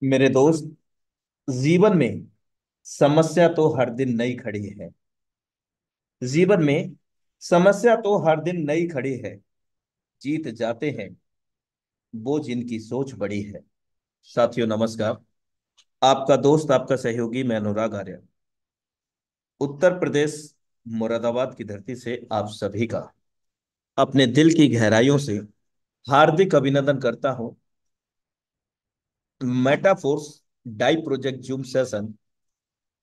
मेरे दोस्त, जीवन में समस्या तो हर दिन नई खड़ी है। जीवन में समस्या तो हर दिन नई खड़ी है। जीत जाते हैं वो जिनकी सोच बड़ी है। साथियों नमस्कार। आपका दोस्त, आपका सहयोगी, मैं अनुराग आर्य, उत्तर प्रदेश मुरादाबाद की धरती से आप सभी का अपने दिल की गहराइयों से हार्दिक अभिनंदन करता हूं। Metaforce DAI project Zoom session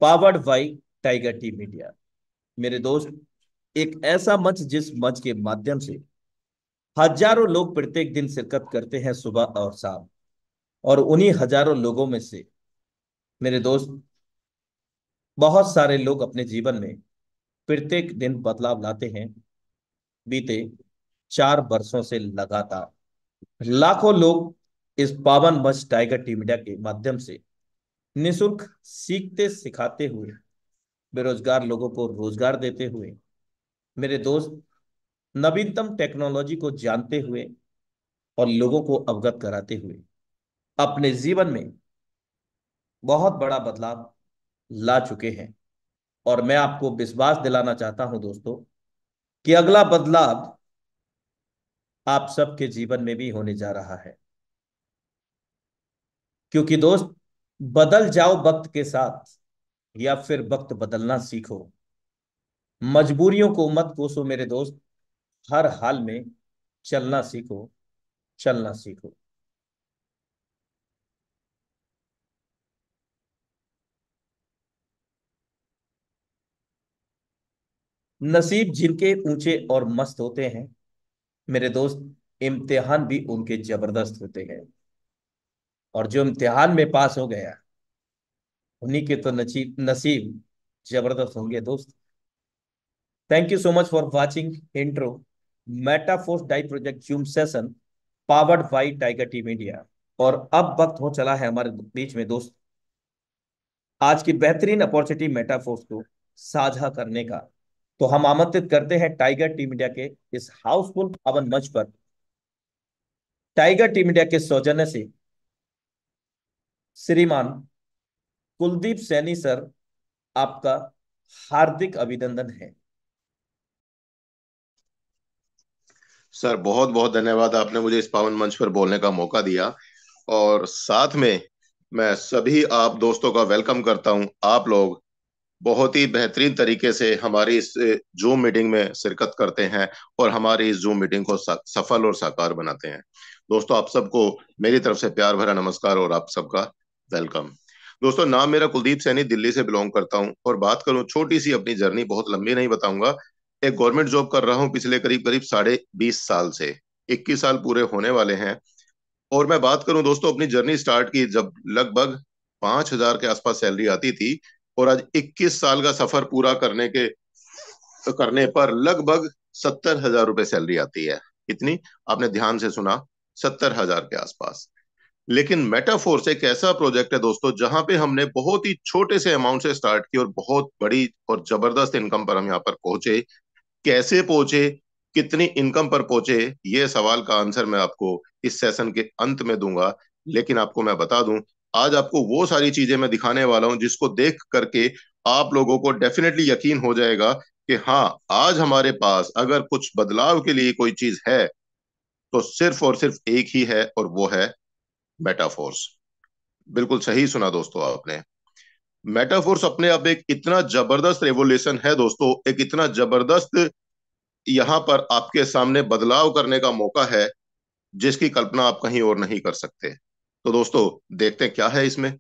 powered by Tiger T media. मेरे दोस्त, एक ऐसा मंच जिस मंच के माध्यम से हजारों लोग प्रत्येक दिन शिरकत करते हैं, सुबह और शाम। और उन्हीं हजारों लोगों में से मेरे दोस्त, बहुत सारे लोग अपने जीवन में प्रत्येक दिन बदलाव लाते हैं। बीते 4 वर्षों से लगातार लाखों लोग इस पावन मंच टाइगर टी मीडिया के माध्यम से निशुल्क सीखते सिखाते हुए, बेरोजगार लोगों को रोजगार देते हुए, मेरे दोस्त, नवीनतम टेक्नोलॉजी को जानते हुए और लोगों को अवगत कराते हुए अपने जीवन में बहुत बड़ा बदलाव ला चुके हैं। और मैं आपको विश्वास दिलाना चाहता हूं दोस्तों, कि अगला बदलाव आप सबके जीवन में भी होने जा रहा है। क्योंकि दोस्त, बदल जाओ वक्त के साथ या फिर वक्त बदलना सीखो। मजबूरियों को मत कोसो मेरे दोस्त, हर हाल में चलना सीखो, चलना सीखो। नसीब जिनके ऊंचे और मस्त होते हैं मेरे दोस्त, इम्तिहान भी उनके जबरदस्त होते हैं। और जो इम्तिहान में पास हो गया, उन्हीं के तो नसीब नसीब जबरदस्त होंगे दोस्त। Thank you so much for watching intro Metaforce DAI project Zoom session powered by Tiger team India. और अब वक्त हो चला है हमारे बीच में दोस्त, आज की बेहतरीन अपॉर्चुनिटी मेटाफोर्स को साझा करने का। तो हम आमंत्रित करते हैं टाइगर टीम इंडिया के इस हाउसफुल पावन मंच पर, टाइगर टीम इंडिया के सौजन्य से श्रीमान कुलदीप सैनी सर, आपका हार्दिक अभिनंदन है। सर बहुत बहुत धन्यवाद, आपने मुझे इस पावन मंच पर बोलने का मौका दिया। और साथ में मैं सभी आप दोस्तों का वेलकम करता हूं। आप लोग बहुत ही बेहतरीन तरीके से हमारी इस जूम मीटिंग में शिरकत करते हैं और हमारी इस जूम मीटिंग को सफल और साकार बनाते हैं। दोस्तों, आप सबको मेरी तरफ से प्यार भरा नमस्कार और आप सबका वेलकम। दोस्तों, नाम मेरा कुलदीप सैनी, दिल्ली से बिलोंग करता हूं और बात करूं छोटी सी अपनी जर्नी, बहुत लंबी नहीं बताऊंगा। एक गवर्नमेंट जॉब कर रहा हूं पिछले करीब करीब 20.5 साल से। 21 साल पूरे होने वाले हैं। और मैं बात करूं दोस्तों, अपनी जर्नी स्टार्ट की जब लगभग 5,000 के आसपास सैलरी आती थी। और आज 21 साल का सफर पूरा करने पर लगभग 70,000 रुपए सैलरी आती है। कितनी? आपने ध्यान से सुना, 70,000 के आसपास। लेकिन मेटाफोर्स एक ऐसा प्रोजेक्ट है दोस्तों, जहां पे हमने बहुत ही छोटे से अमाउंट से स्टार्ट की और बहुत बड़ी और जबरदस्त इनकम पर हम यहाँ पर पहुंचे। कैसे पहुंचे, कितनी इनकम पर पहुंचे, ये सवाल का आंसर मैं आपको इस सेशन के अंत में दूंगा। लेकिन आपको मैं बता दूं, आज आपको वो सारी चीजें मैं दिखाने वाला हूं जिसको देख करके आप लोगों को डेफिनेटली यकीन हो जाएगा कि हाँ, आज हमारे पास अगर कुछ बदलाव के लिए कोई चीज है तो सिर्फ और सिर्फ एक ही है, और वो है मेटाफोर्स। बिल्कुल सही सुना दोस्तों आपने। मेटाफोर्स अपने आप एक इतना जबरदस्त रेवोल्यूशन है दोस्तों, एक इतना जबरदस्त यहाँ पर आपके सामने बदलाव करने का मौका है जिसकी कल्पना आप कहीं और नहीं कर सकते। तो दोस्तों, देखते हैं क्या है इसमें।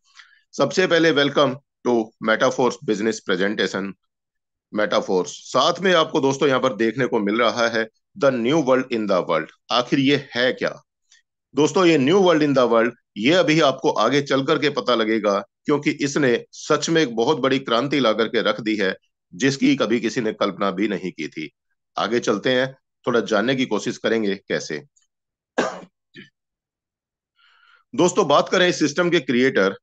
सबसे पहले welcome to Metaforce business presentation. Metaforce साथ में आपको दोस्तों यहाँ पर देखने को मिल रहा है the new world in the world. आखिर ये है क्या दोस्तों? ये new world in the world, ये अभी आपको आगे चल करके पता लगेगा, क्योंकि इसने सच में एक बहुत बड़ी क्रांति ला करके रख दी है जिसकी कभी किसी ने कल्पना भी नहीं की थी। आगे चलते हैं, थोड़ा जानने की कोशिश करेंगे कैसे। दोस्तों, बात करें इस सिस्टम के क्रिएटर।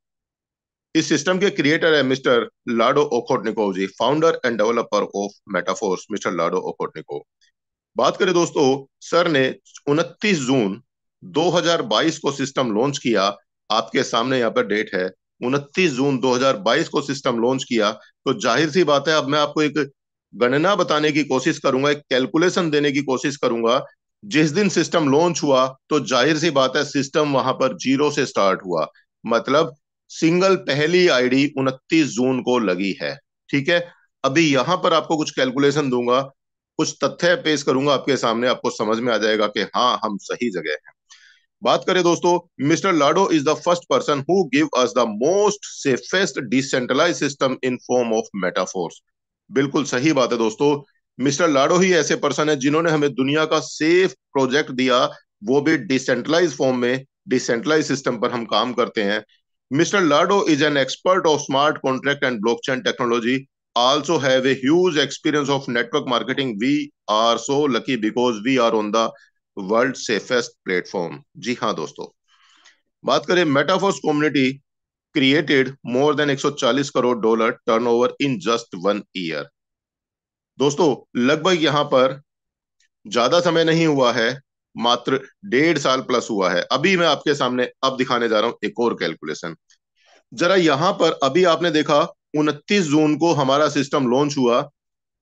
इस सिस्टम के क्रिएटर है mister Lado Okhotnikov ji, founder and developer of Metaforce, mister Lado Okhotnikov. बात करें दोस्तों, सर ने 29 जून 2022 को सिस्टम लॉन्च किया। आपके सामने यहाँ पर डेट है 29 जून 2022 को सिस्टम लॉन्च किया। तो जाहिर सी बात है, अब मैं आपको एक गणना बताने की कोशिश करूंगा, एक कैलकुलेशन देने की कोशिश करूंगा। जिस दिन सिस्टम लॉन्च हुआ तो जाहिर सी बात है सिस्टम वहां पर जीरो से स्टार्ट हुआ, मतलब सिंगल पहली आईडी 29 जून को लगी है। ठीक है, अभी यहां पर आपको कुछ कैलकुलेशन दूंगा, कुछ तथ्य पेश करूंगा आपके सामने, आपको समझ में आ जाएगा कि हाँ हम सही जगह हैं। बात करें दोस्तों, mister Lado is the first person who give us the most safest decentralize system in form of Metaforce. बिल्कुल सही बात है दोस्तों, मिस्टर लाडो ही ऐसे पर्सन है जिन्होंने हमें दुनिया का सेफ प्रोजेक्ट दिया, वो भी डिसेंट्रलाइज फॉर्म में। डिसेंट्रलाइज सिस्टम पर हम काम करते हैं। Mister Lado is an expert of smart contract and blockchain technology, also have a huge experience of network marketing. We are so lucky because we are on the world safest platform. जी हाँ दोस्तों, बात करें Metaforce community created more than 140 crore dollar turnover in just 1 year. दोस्तों लगभग यहां पर ज्यादा समय नहीं हुआ है, मात्र 1.5 साल प्लस हुआ है। अभी मैं आपके सामने अब दिखाने जा रहा हूं एक और कैलकुलेशन। जरा यहां पर अभी आपने देखा 29 जून को हमारा सिस्टम लॉन्च हुआ,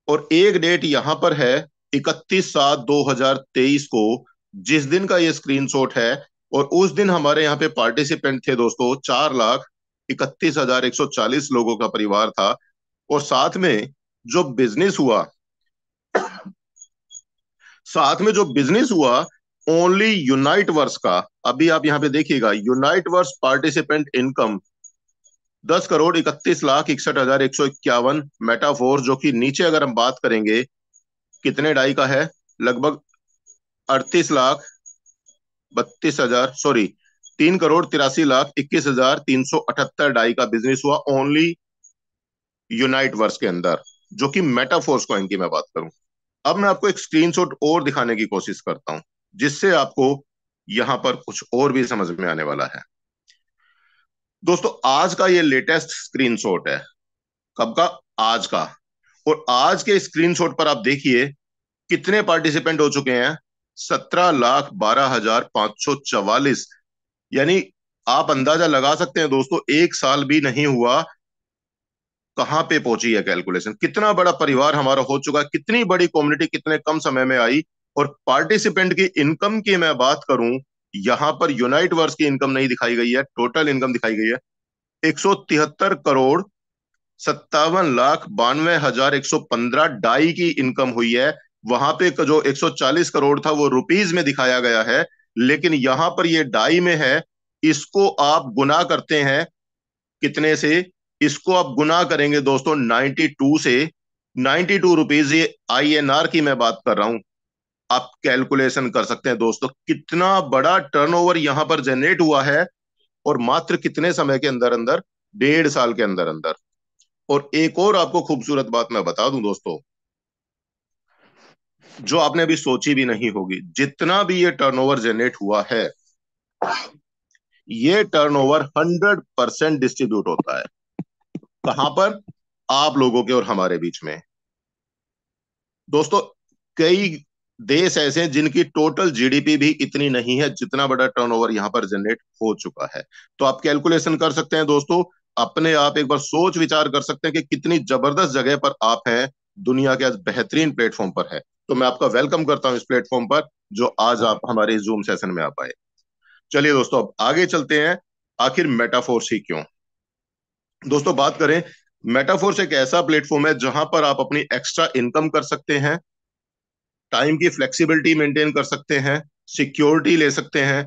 और एक डेट यहां पर है 31/7/2023 को, जिस दिन का ये स्क्रीनशॉट है। और उस दिन हमारे यहाँ पे पार्टिसिपेंट थे दोस्तों 4,31,140 लोगों का परिवार था। और साथ में जो बिजनेस हुआ, ओनली यूनाइट वर्स का, अभी आप यहाँ पे देखिएगा, Uniteverse participant income 10,31,61,151 Metaforce, जो कि नीचे अगर हम बात करेंगे कितने डाई का है, लगभग 38,32,000, सॉरी 3,83,21,378 डाई का बिजनेस हुआ ओनली यूनाइट वर्स के अंदर, जो कि मेटाफोर्स कॉइन की मैं बात करूं। अब मैं आपको एक स्क्रीनशॉट और दिखाने की कोशिश करता हूं, जिससे आपको यहां पर कुछ और भी समझ में आने वाला है। दोस्तों आज का ये लेटेस्ट स्क्रीनशॉट है, कब का, आज का। और आज के स्क्रीनशॉट पर आप देखिए कितने पार्टिसिपेंट हो चुके हैं, 17,12,544। यानी आप अंदाजा लगा सकते हैं दोस्तों, 1 साल भी नहीं हुआ, कहां पे पहुंची है कैलकुलेशन, कितना बड़ा परिवार हमारा हो चुका है, कितनी बड़ी कम्युनिटी कितने कम समय में आई। और पार्टिसिपेंट की इनकम की मैं बात करूं, यहां पर यूनाइट वर्स की इनकम नहीं दिखाई गई है, टोटल इनकम दिखाई गई है 173,57,92,115 डाई की इनकम हुई है। वहां पे जो 140 करोड़ था वो रुपीज में दिखाया गया है, लेकिन यहां पर ये डाई में है। इसको आप गुना करते हैं कितने से, इसको आप गुना करेंगे दोस्तों 92 से, 92 रुपीज, ये INR की मैं बात कर रहा हूं। आप कैलकुलेशन कर सकते हैं दोस्तों कितना बड़ा टर्नओवर यहां पर जनरेट हुआ है, और मात्र कितने समय के अंदर अंदर, 1.5 साल के अंदर अंदर। और एक और आपको खूबसूरत बात मैं बता दूं दोस्तों, जो आपने अभी सोची भी नहीं होगी, जितना भी ये टर्नओवर जनरेट हुआ है, ये टर्नओवर 100% डिस्ट्रीब्यूट होता है। कहां पर, आप लोगों के और हमारे बीच में। दोस्तों कई देश ऐसे हैं जिनकी टोटल जीडीपी भी इतनी नहीं है जितना बड़ा टर्नओवर यहां पर जनरेट हो चुका है। तो आप कैलकुलेशन कर सकते हैं दोस्तों, अपने आप एक बार सोच विचार कर सकते हैं कि कितनी जबरदस्त जगह पर आप हैं, दुनिया के आज बेहतरीन प्लेटफॉर्म पर है। तो मैं आपका वेलकम करता हूं इस प्लेटफॉर्म पर, जो आज आप हमारे जूम सेशन में आ पाए। चलिए दोस्तों अब आगे चलते हैं, आखिर मेटाफोर्स ही क्यों। दोस्तों बात करें, मेटाफोर्स एक ऐसा प्लेटफॉर्म है जहां पर आप अपनी एक्स्ट्रा इनकम कर सकते हैं, टाइम की फ्लेक्सिबिलिटी मेंटेन कर सकते हैं, सिक्योरिटी ले सकते हैं,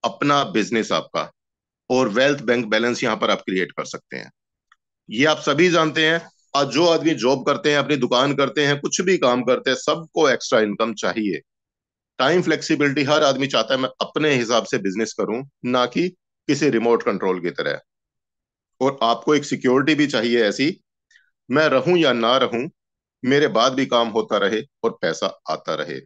अपना बिजनेस आपका, और वेल्थ बैंक बैलेंस यहां पर आप क्रिएट कर सकते हैं। ये आप सभी जानते हैं, आज जो आदमी जॉब करते हैं, अपनी दुकान करते हैं, कुछ भी काम करते हैं, सबको एक्स्ट्रा इनकम चाहिए। टाइम फ्लेक्सिबिलिटी, हर आदमी चाहता है मैं अपने हिसाब से बिजनेस करूं, ना कि किसी रिमोट कंट्रोल की तरह। और आपको एक सिक्योरिटी भी चाहिए ऐसी, मैं रहूं या ना रहूं, मेरे बाद भी काम होता रहे और पैसा आता रहे।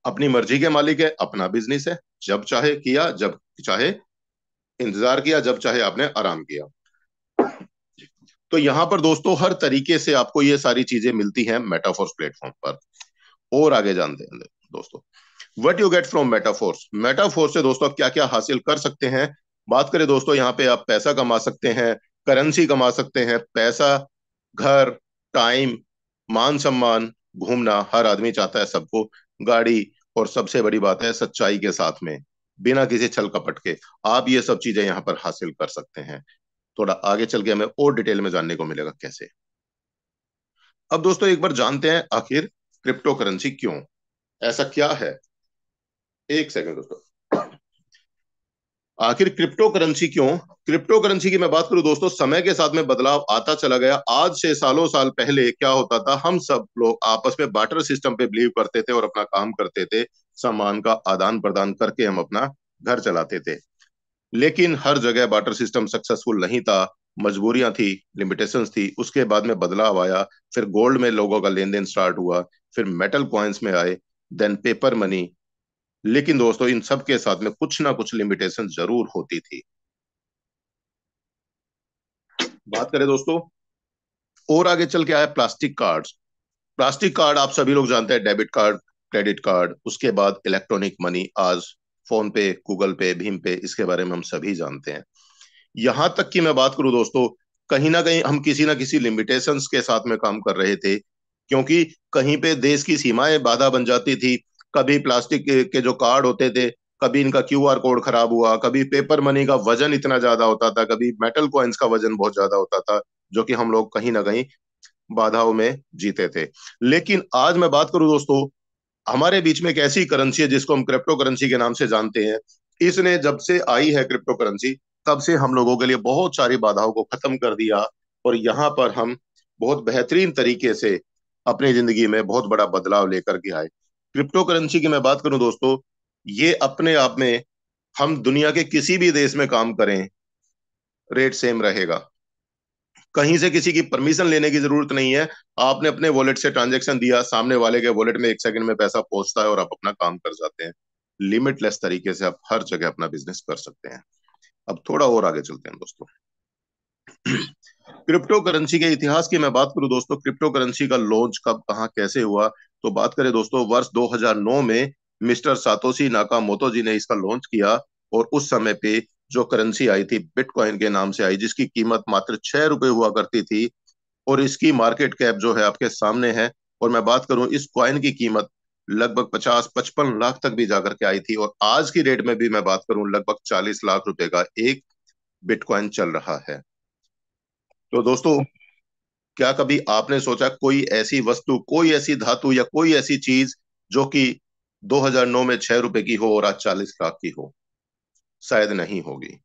अपनी मर्जी के मालिक है, अपना बिजनेस है, जब चाहे किया, जब चाहे इंतजार किया, जब चाहे आपने आराम किया। तो यहां पर दोस्तों हर तरीके से आपको ये सारी चीजें मिलती हैं मेटाफोर्स प्लेटफॉर्म पर। और आगे जानते हैं दोस्तों, what you get from Metaforce, Metaforce से दोस्तों क्या क्या हासिल कर सकते हैं। बात करें दोस्तों, यहाँ पे आप पैसा कमा सकते हैं, करेंसी कमा सकते हैं, पैसा, घर, टाइम, मान सम्मान, घूमना, हर आदमी चाहता है सबको, गाड़ी, और सबसे बड़ी बात है सच्चाई के साथ में, बिना किसी छल कपट के आप ये सब चीजें यहाँ पर हासिल कर सकते हैं। थोड़ा आगे चल के हमें और डिटेल में जानने को मिलेगा कैसे। अब दोस्तों एक बार जानते हैं आखिर क्रिप्टो करेंसी क्यों, ऐसा क्या है। एक सेकंड दोस्तों। आखिर क्रिप्टो करेंसी क्यों, क्रिप्टो करेंसी की मैं बात करूं दोस्तों, समय के साथ में बदलाव आता चला गया। आज से सालों साल पहले क्या होता था, हम सब लोग आपस में बार्टर सिस्टम पे बिलीव करते थे और अपना काम करते थे, सामान का आदान प्रदान करके हम अपना घर चलाते थे। लेकिन हर जगह बार्टर सिस्टम सक्सेसफुल नहीं था, मजबूरियां थी, लिमिटेशंस थी। उसके बाद में बदलाव आया, फिर गोल्ड में लोगों का लेन देन स्टार्ट हुआ, फिर मेटल कॉइन्स में आए, देन पेपर मनी। लेकिन दोस्तों इन सब के साथ में कुछ ना कुछ लिमिटेशन जरूर होती थी। बात करें दोस्तों और आगे चल के आया प्लास्टिक कार्ड्स। प्लास्टिक कार्ड आप सभी लोग जानते हैं, डेबिट कार्ड, क्रेडिट कार्ड, उसके बाद इलेक्ट्रॉनिक मनी, आज फोन पे, गूगल पे, भीम पे, इसके बारे में हम सभी जानते हैं। यहां तक कि मैं बात करूं दोस्तों, कहीं ना कहीं हम किसी ना किसी लिमिटेशंस के साथ में काम कर रहे थे, क्योंकि कहीं पे देश की सीमाएं बाधा बन जाती थी। कभी प्लास्टिक के जो कार्ड होते थे, कभी इनका क्यूआर कोड खराब हुआ, कभी पेपर मनी का वजन इतना ज्यादा होता था, कभी मेटल कॉइन्स का वजन बहुत ज्यादा होता था, जो कि हम लोग कहीं ना कहीं बाधाओं में जीते थे। लेकिन आज मैं बात करूं दोस्तों, हमारे बीच में एक ऐसी करेंसी है जिसको हम क्रिप्टो करेंसी के नाम से जानते हैं। इसने जब से आई है क्रिप्टो करेंसी, तब से हम लोगों के लिए बहुत सारी बाधाओं को खत्म कर दिया, और यहाँ पर हम बहुत बेहतरीन तरीके से अपनी जिंदगी में बहुत बड़ा बदलाव लेकर के आए। क्रिप्टो करेंसी की मैं बात करूं दोस्तों, ये अपने आप में, हम दुनिया के किसी भी देश में काम करें, रेट सेम रहेगा। कहीं से किसी की परमिशन लेने की जरूरत नहीं है। आपने अपने वॉलेट से ट्रांजैक्शन दिया, सामने वाले के वॉलेट में 1 सेकंड में पैसा पहुंचता है और आप अपना काम कर जाते हैं। लिमिटलेस तरीके से आप हर जगह अपना बिजनेस कर सकते हैं। अब थोड़ा और आगे चलते हैं दोस्तों। क्रिप्टो करेंसी के इतिहास की मैं बात करूं दोस्तों, क्रिप्टो करेंसी का लॉन्च कब, कहां, कैसे हुआ, तो बात करें दोस्तों, वर्ष 2009 में मिस्टर सातोशी नाकामोतो जी ने इसका लॉन्च किया। और उस समय पे जो करेंसी आई थी, बिटकॉइन के नाम से आई, जिसकी कीमत मात्र 6 रुपए हुआ करती थी, और इसकी मार्केट कैप जो है आपके सामने है। और मैं बात करूं, इस कॉइन की कीमत लगभग 50-55 लाख तक भी जाकर के आई थी, और आज की डेट में भी मैं बात करूं, लगभग 40 लाख रुपए का एक बिटकॉइन चल रहा है। तो दोस्तों, क्या कभी आपने सोचा कोई ऐसी वस्तु, कोई ऐसी धातु, या कोई ऐसी चीज जो कि 2009 में 6 रुपए की हो और आज 40 लाख की हो? शायद नहीं होगी।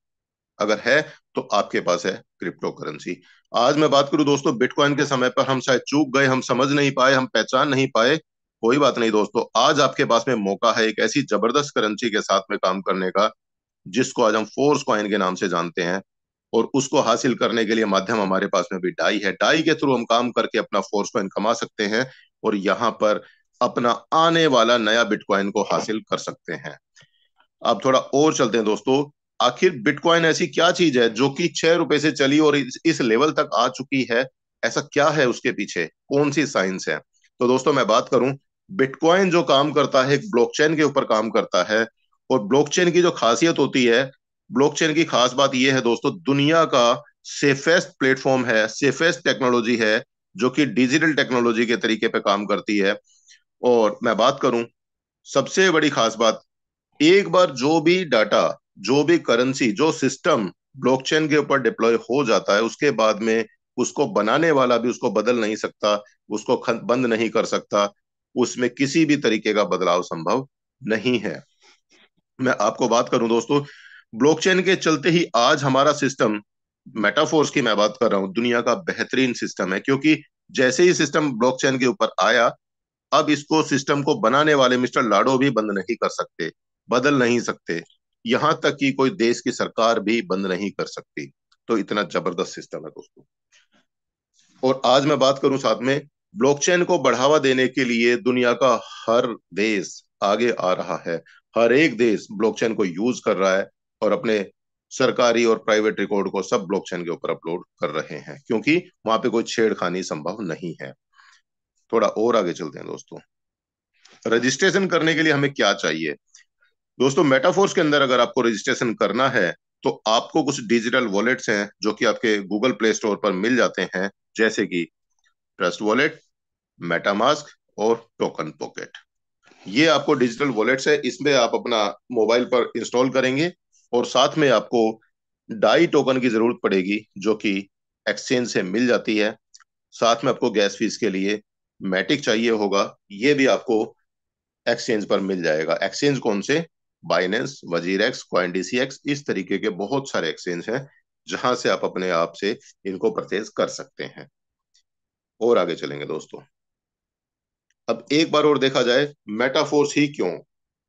अगर है तो आपके पास है क्रिप्टो करेंसी। आज मैं बात करूं दोस्तों, बिटकॉइन के समय पर हम शायद चूक गए, हम समझ नहीं पाए, हम पहचान नहीं पाए। कोई बात नहीं दोस्तों, आज आपके पास में मौका है एक ऐसी जबरदस्त करेंसी के साथ में काम करने का, जिसको आज हम फोर्स कॉइन के नाम से जानते हैं। और उसको हासिल करने के लिए माध्यम हमारे पास में भी डाई है। डाई के थ्रू हम काम करके अपना फोर्स कॉइन कमा सकते हैं, और यहाँ पर अपना आने वाला नया बिटकॉइन को हासिल कर सकते हैं। अब थोड़ा और चलते हैं दोस्तों। आखिर बिटकॉइन ऐसी क्या चीज है जो कि 6 रुपए से चली और इस लेवल तक आ चुकी है? ऐसा क्या है उसके पीछे, कौन सी साइंस है? तो दोस्तों मैं बात करूं, बिटकॉइन जो काम करता है, एक ब्लॉकचेन के ऊपर काम करता है। और ब्लॉकचेन की जो खासियत होती है, ब्लॉकचेन की खास बात यह है दोस्तों, दुनिया का सेफेस्ट प्लेटफॉर्म है, सेफेस्ट टेक्नोलॉजी है, जो कि डिजिटल टेक्नोलॉजी के तरीके पे काम करती है। और मैं बात करूं, सबसे बड़ी खास बात, एक बार जो भी डाटा, जो भी करेंसी, जो सिस्टम ब्लॉकचेन के ऊपर डिप्लॉय हो जाता है, उसके बाद में उसको बनाने वाला भी उसको बदल नहीं सकता, उसको बंद नहीं कर सकता, उसमें किसी भी तरीके का बदलाव संभव नहीं है। मैं आपको बात करूं दोस्तों, ब्लॉकचेन के चलते ही आज हमारा सिस्टम, मेटाफोर्स की मैं बात कर रहा हूं, दुनिया का बेहतरीन सिस्टम है। क्योंकि जैसे ही सिस्टम ब्लॉकचेन के ऊपर आया, अब इसको, सिस्टम को बनाने वाले मिस्टर लाडो भी बंद नहीं कर सकते, बदल नहीं सकते, यहां तक कि कोई देश की सरकार भी बंद नहीं कर सकती। तो इतना जबरदस्त सिस्टम है दोस्तों। और आज मैं बात करूं साथ में, ब्लॉकचेन को बढ़ावा देने के लिए दुनिया का हर देश आगे आ रहा है। हर एक देश ब्लॉकचेन को यूज कर रहा है, और अपने सरकारी और प्राइवेट रिकॉर्ड को सब ब्लॉकचेन के ऊपर अपलोड कर रहे हैं, क्योंकि वहां पे कोई छेड़खानी संभव नहीं है। थोड़ा और आगे चलते हैं दोस्तों। रजिस्ट्रेशन करने के लिए हमें क्या चाहिए? दोस्तों, मेटाफोर्स के अंदर अगर आपको रजिस्ट्रेशन करना है तो आपको कुछ डिजिटल वॉलेट्स हैं जो कि आपके गूगल प्ले स्टोर पर मिल जाते हैं, जैसे कि ट्रस्ट वॉलेट, मेटामास्क और टोकन पॉकेट। ये आपको डिजिटल वॉलेट्स है, इसमें आप अपना मोबाइल पर इंस्टॉल करेंगे और साथ में आपको डाई टोकन की जरूरत पड़ेगी जो कि एक्सचेंज से मिल जाती है। साथ में आपको गैस फीस के लिए मैटिक चाहिए होगा, ये भी आपको एक्सचेंज पर मिल जाएगा। एक्सचेंज कौन से? बाइनेंस, वजीरेक्स, कॉइनडीसीएक्स, इस तरीके के बहुत सारे एक्सचेंज हैं जहां से आप अपने आप से इनको परचेज कर सकते हैं। और आगे चलेंगे दोस्तों। अब एक बार और देखा जाए, मेटाफोर्स ही क्यों,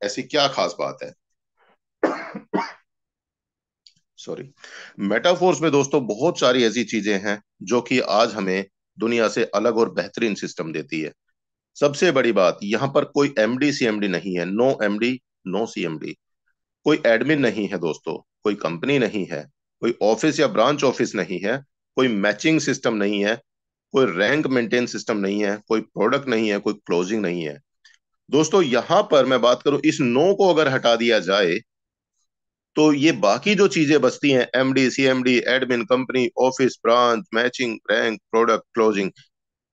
ऐसी क्या खास बात है? सॉरी। मेटाफोर्स में दोस्तों बहुत सारी ऐसी चीजें हैं जो कि आज हमें दुनिया से अलग और बेहतरीन सिस्टम देती है। सबसे बड़ी बात, यहाँ पर कोई एमडी सीएमडी नहीं है। No MD, no CMD. कोई एडमिन नहीं है दोस्तों, कोई कंपनी नहीं है, कोई ऑफिस या ब्रांच ऑफिस नहीं है, कोई मैचिंग सिस्टम नहीं है, कोई रैंक मेंटेन सिस्टम नहीं है, कोई प्रोडक्ट नहीं है, कोई क्लोजिंग नहीं है। दोस्तों, यहां पर मैं बात करूं, इस नो को अगर हटा दिया जाए तो ये बाकी जो चीजें बचती हैं, MD CMD, admin, company, office, branch, matching, rank, product, closing,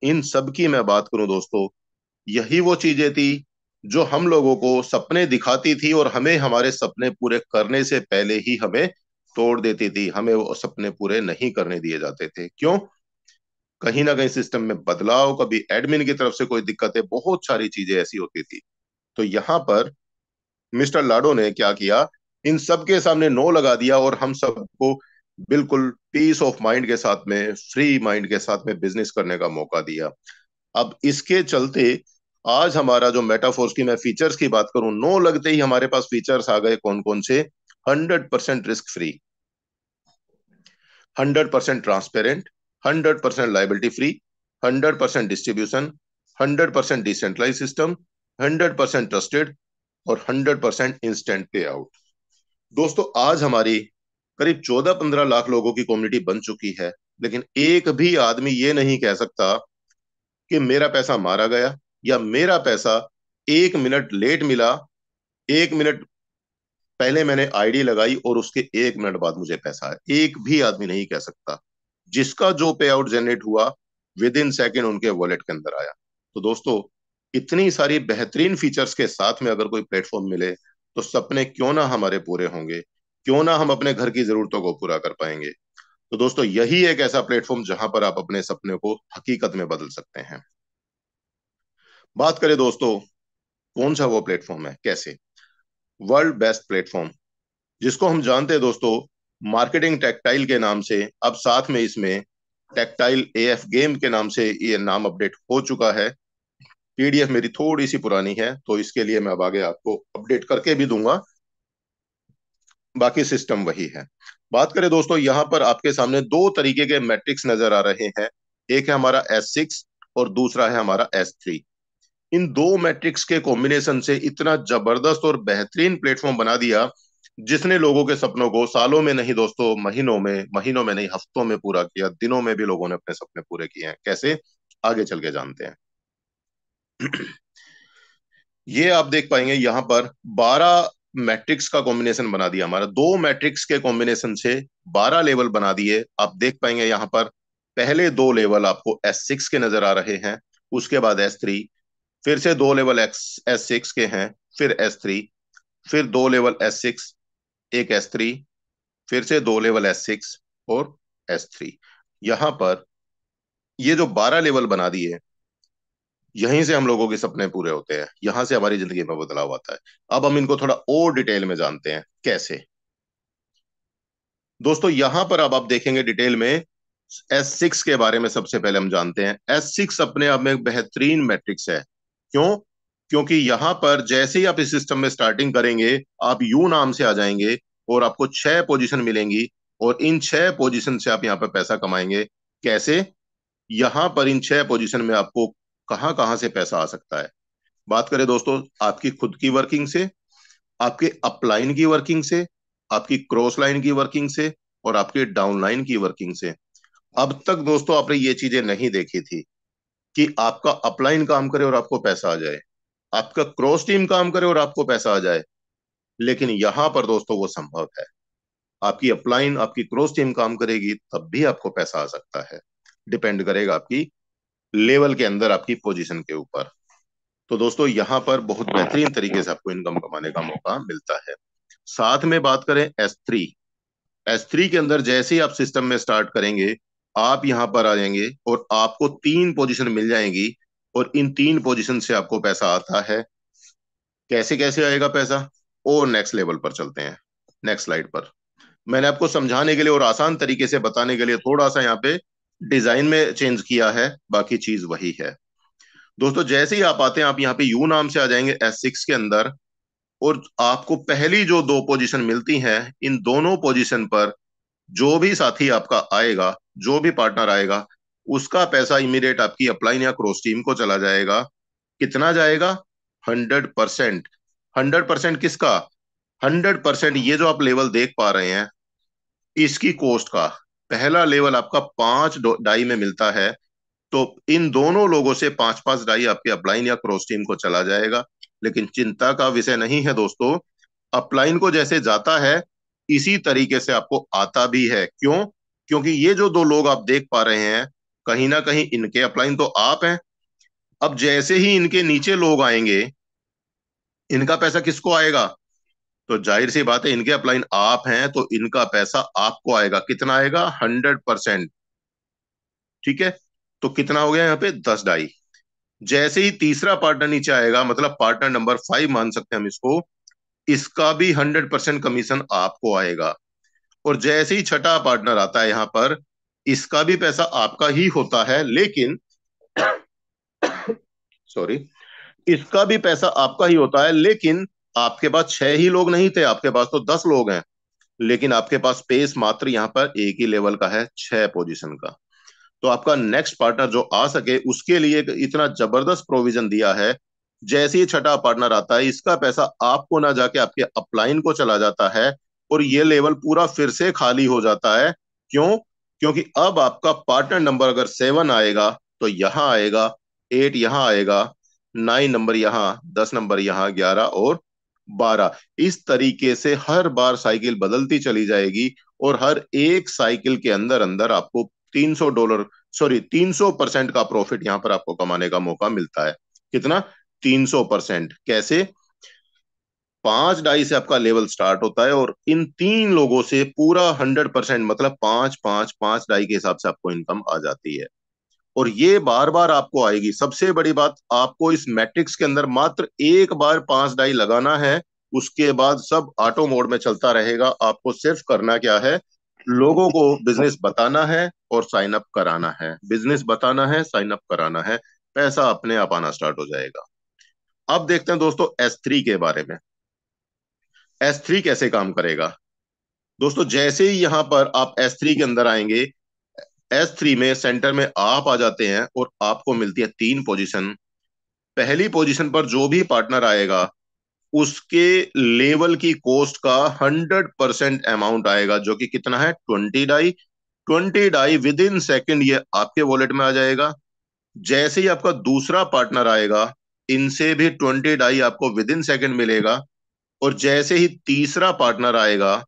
इन सब की मैं बात करूं दोस्तों, यही वो चीजें थी जो हम लोगों को सपने दिखाती थी और हमें हमारे सपने पूरे करने से पहले ही हमें तोड़ देती थी। हमें वो सपने पूरे नहीं करने दिए जाते थे। क्यों? कहीं ना कहीं सिस्टम में बदलाव, कभी एडमिन की तरफ से कोई दिक्कतें, बहुत सारी चीजें ऐसी होती थी। तो यहाँ पर मिस्टर लाडो ने क्या किया, इन सब के सामने नो लगा दिया और हम सबको बिल्कुल पीस ऑफ माइंड के साथ में, फ्री माइंड के साथ में बिजनेस करने का मौका दिया। अब इसके चलते आज हमारा जो मेटाफोर्स की मैं फीचर्स की बात करूं, नो लगते ही हमारे पास फीचर्स आ गए। कौन कौन से? 100% risk free, 100% transparent, 100% liability free, 100% distribution, 100% decentralize system, 100% trusted और 100% इंस्टेंट पे आउट। दोस्तों, आज हमारी करीब 14-15 लाख लोगों की कम्युनिटी बन चुकी है, लेकिन एक भी आदमी ये नहीं कह सकता कि मेरा पैसा मारा गया या मेरा पैसा 1 मिनट लेट मिला, 1 मिनट पहले मैंने आईडी लगाई और उसके 1 मिनट बाद मुझे पैसा आया। एक भी आदमी नहीं कह सकता। जिसका जो पे आउट जनरेट हुआ, विद इन सेकेंड उनके वॉलेट के अंदर आया। तो दोस्तों, इतनी सारी बेहतरीन फीचर्स के साथ में अगर कोई प्लेटफॉर्म मिले तो सपने क्यों ना हमारे पूरे होंगे, क्यों ना हम अपने घर की जरूरतों को पूरा कर पाएंगे। तो दोस्तों, यही एक ऐसा प्लेटफॉर्म जहां पर आप अपने सपने को हकीकत में बदल सकते हैं। बात करें दोस्तों, कौन सा वो प्लेटफॉर्म है, कैसे? वर्ल्ड बेस्ट प्लेटफॉर्म, जिसको हम जानते हैं दोस्तों मार्केटिंग टेक्टाइल के नाम से, अब साथ में इसमें टेक्टाइल एएफ गेम के नाम से ये नाम अपडेट हो चुका है। पीडीएफ मेरी थोड़ी सी पुरानी है तो इसके लिए मैं अब आगे आपको अपडेट करके भी दूंगा, बाकी सिस्टम वही है। बात करें दोस्तों, यहां पर आपके सामने दो तरीके के मैट्रिक्स नजर आ रहे हैं। एक है हमारा S6 और दूसरा है हमारा S3। इन दो मैट्रिक्स के कॉम्बिनेशन से इतना जबरदस्त और बेहतरीन प्लेटफॉर्म बना दिया जिसने लोगों के सपनों को सालों में नहीं दोस्तों, महीनों में नहीं, हफ्तों में पूरा किया। दिनों में भी लोगों ने अपने सपने पूरे किए हैं। कैसे? आगे चल के जानते हैं। ये आप देख पाएंगे यहाँ पर 12 मैट्रिक्स का कॉम्बिनेशन बना दिया। हमारा दो मैट्रिक्स के कॉम्बिनेशन से 12 लेवल बना दिए। आप देख पाएंगे यहाँ पर पहले दो लेवल आपको S6 के नजर आ रहे हैं, उसके बाद S3, फिर से दो लेवल S6 के हैं, फिर S3, फिर दो लेवल S6, एक S3, फिर से दो लेवल S6 और S3। यहां पर ये जो 12 लेवल बना दिए, यहीं से हम लोगों के सपने पूरे होते हैं, यहां से हमारी जिंदगी में बदलाव आता है। अब हम इनको थोड़ा और डिटेल में जानते हैं, कैसे? दोस्तों, यहां पर अब आप देखेंगे डिटेल में S6 के बारे में। सबसे पहले हम जानते हैं S6 अपने आप में एक बेहतरीन मैट्रिक्स है। क्यों? क्योंकि यहां पर जैसे ही आप इस सिस्टम में स्टार्टिंग करेंगे, आप यू नाम से आ जाएंगे और आपको 6 पोजीशन मिलेंगी और इन 6 पोजीशन से आप यहाँ पर पैसा कमाएंगे। कैसे? यहां पर इन 6 पोजीशन में आपको कहां कहां से पैसा आ सकता है। बात करें दोस्तों आपकी खुद की वर्किंग से, आपके अपलाइन की वर्किंग से, आपकी क्रॉस लाइन की वर्किंग से और आपके डाउनलाइन की वर्किंग से। अब तक दोस्तों आपने ये चीजें नहीं देखी थी कि आपका अपलाइन काम करे और आपको पैसा आ जाए। आपका क्रॉस टीम काम करे और आपको पैसा आ जाए। लेकिन यहां पर दोस्तों वो संभव है। आपकी अपलाइन, आपकी क्रॉस टीम काम करेगी तब भी आपको पैसा आ सकता है। डिपेंड करेगा आपकी लेवल के अंदर, आपकी पोजीशन के ऊपर। तो दोस्तों यहां पर बहुत बेहतरीन तरीके से आपको इनकम कमाने का मौका मिलता है। साथ में बात करें S3, S3 के अंदर जैसे ही आप सिस्टम में स्टार्ट करेंगे, आप यहां पर आ जाएंगे और आपको 3 पोजीशन मिल जाएंगी। और इन 3 पोजीशन से आपको पैसा आता है। कैसे कैसे आएगा पैसा, और नेक्स्ट लेवल पर चलते हैं, नेक्स्ट स्लाइड पर। मैंने आपको समझाने के लिए और आसान तरीके से बताने के लिए थोड़ा सा यहाँ पे डिजाइन में चेंज किया है, बाकी चीज वही है। दोस्तों जैसे ही आप आते हैं, आप यहाँ पे यू नाम से आ जाएंगे S6 के अंदर। और आपको पहली जो 2 पोजीशन मिलती हैं, इन दोनों पोजीशन पर जो भी साथी आपका आएगा, जो भी पार्टनर आएगा, उसका पैसा इमीडिएट आपकी अपलाइन या क्रॉस टीम को चला जाएगा। कितना जाएगा? 100%। 100% किसका? 100% ये जो आप लेवल देख पा रहे हैं, इसकी कॉस्ट का। पहला लेवल आपका 5 डाई में मिलता है, तो इन दोनों लोगों से 5-5 डाई आपके अपलाइन या क्रॉस टीम को चला जाएगा। लेकिन चिंता का विषय नहीं है दोस्तों, अपलाइन को जैसे जाता है इसी तरीके से आपको आता भी है। क्यों? क्योंकि ये जो 2 लोग आप देख पा रहे हैं, कहीं ना कहीं इनके अपलाइन तो आप हैं। अब जैसे ही इनके नीचे लोग आएंगे, इनका पैसा किसको आएगा? तो जाहिर सी बात है, इनके अपलाइन आप हैं तो इनका पैसा आपको आएगा। कितना आएगा? 100%। ठीक है, तो कितना हो गया यहाँ पे? 10 डाई। जैसे ही तीसरा पार्टनर नीचे आएगा, मतलब पार्टनर नंबर 5 मान सकते हैं हम इसको, इसका भी 100% कमीशन आपको आएगा। और जैसे ही छठा पार्टनर आता है यहाँ पर, इसका भी पैसा आपका ही होता है, लेकिन सॉरी, इसका भी पैसा आपका ही होता है, लेकिन आपके पास 6 ही लोग नहीं थे, आपके पास तो 10 लोग हैं। लेकिन आपके पास स्पेस मात्र यहाँ पर एक ही लेवल का है, 6 पोजीशन का। तो आपका नेक्स्ट पार्टनर जो आ सके उसके लिए इतना जबरदस्त प्रोविजन दिया है। जैसे ही छठा पार्टनर आता है, इसका पैसा आपको ना जाके आपके अपलाइन को चला जाता है, और ये लेवल पूरा फिर से खाली हो जाता है। क्यों? क्योंकि अब आपका पार्टनर नंबर अगर 7 आएगा तो यहां आएगा, 8 यहां आएगा, 9 नंबर यहां, 10 नंबर यहां, 11 और 12। इस तरीके से हर बार साइकिल बदलती चली जाएगी, और हर एक साइकिल के अंदर अंदर आपको $300, सॉरी 300% का प्रॉफिट यहां पर आपको कमाने का मौका मिलता है। कितना? 300%। कैसे? 5 डाई से आपका लेवल स्टार्ट होता है, और इन 3 लोगों से पूरा 100%, मतलब 5-5-5 डाई के हिसाब से आपको इनकम आ जाती है। और ये बार बार आपको आएगी। सबसे बड़ी बात, आपको इस मैट्रिक्स के अंदर मात्र एक बार 5 डाई लगाना है, उसके बाद सब ऑटो मोड में चलता रहेगा। आपको सिर्फ करना क्या है? लोगों को बिजनेस बताना है और साइन अप कराना है। बिजनेस बताना है, साइन अप कराना है, पैसा अपने आप आना स्टार्ट हो जाएगा। अब देखते हैं दोस्तों S3 के बारे में। S3 कैसे काम करेगा? दोस्तों जैसे ही यहां पर आप S3 के अंदर आएंगे, S3 में सेंटर में आप आ जाते हैं और आपको मिलती है 3 पोजीशन। पहली पोजीशन पर जो भी पार्टनर आएगा, उसके लेवल की कॉस्ट का 100% अमाउंट आएगा, जो कि कितना है? 20 DAI. 20 DAI within second ये आपके वॉलेट में आ जाएगा। जैसे ही आपका दूसरा पार्टनर आएगा, इनसे भी 20 डाई आपको विद इन सेकेंड मिलेगा। और जैसे ही तीसरा पार्टनर आएगा,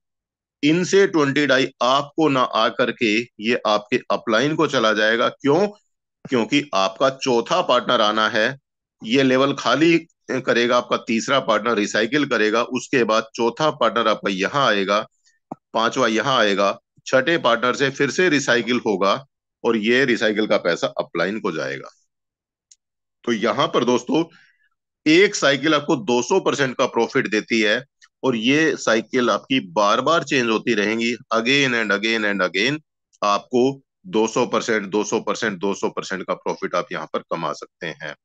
इनसे 20 डाई आपको ना आकर के ये आपके अपलाइन को चला जाएगा। क्यों? क्योंकि आपका चौथा पार्टनर आना है, ये लेवल खाली करेगा, आपका तीसरा पार्टनर रिसाइकिल करेगा, उसके बाद चौथा पार्टनर आपका यहां आएगा, पांचवा यहां आएगा, छठे पार्टनर से फिर से रिसाइकिल होगा, और ये रिसाइकिल का पैसा अपलाइन को जाएगा। तो यहां पर दोस्तों एक साइकिल आपको 200% का प्रॉफिट देती है, और ये साइकिल आपकी बार बार चेंज होती रहेंगी, again and again and again. आपको 200%, 200%, 200% का प्रॉफिट आप यहाँ पर कमा सकते हैं।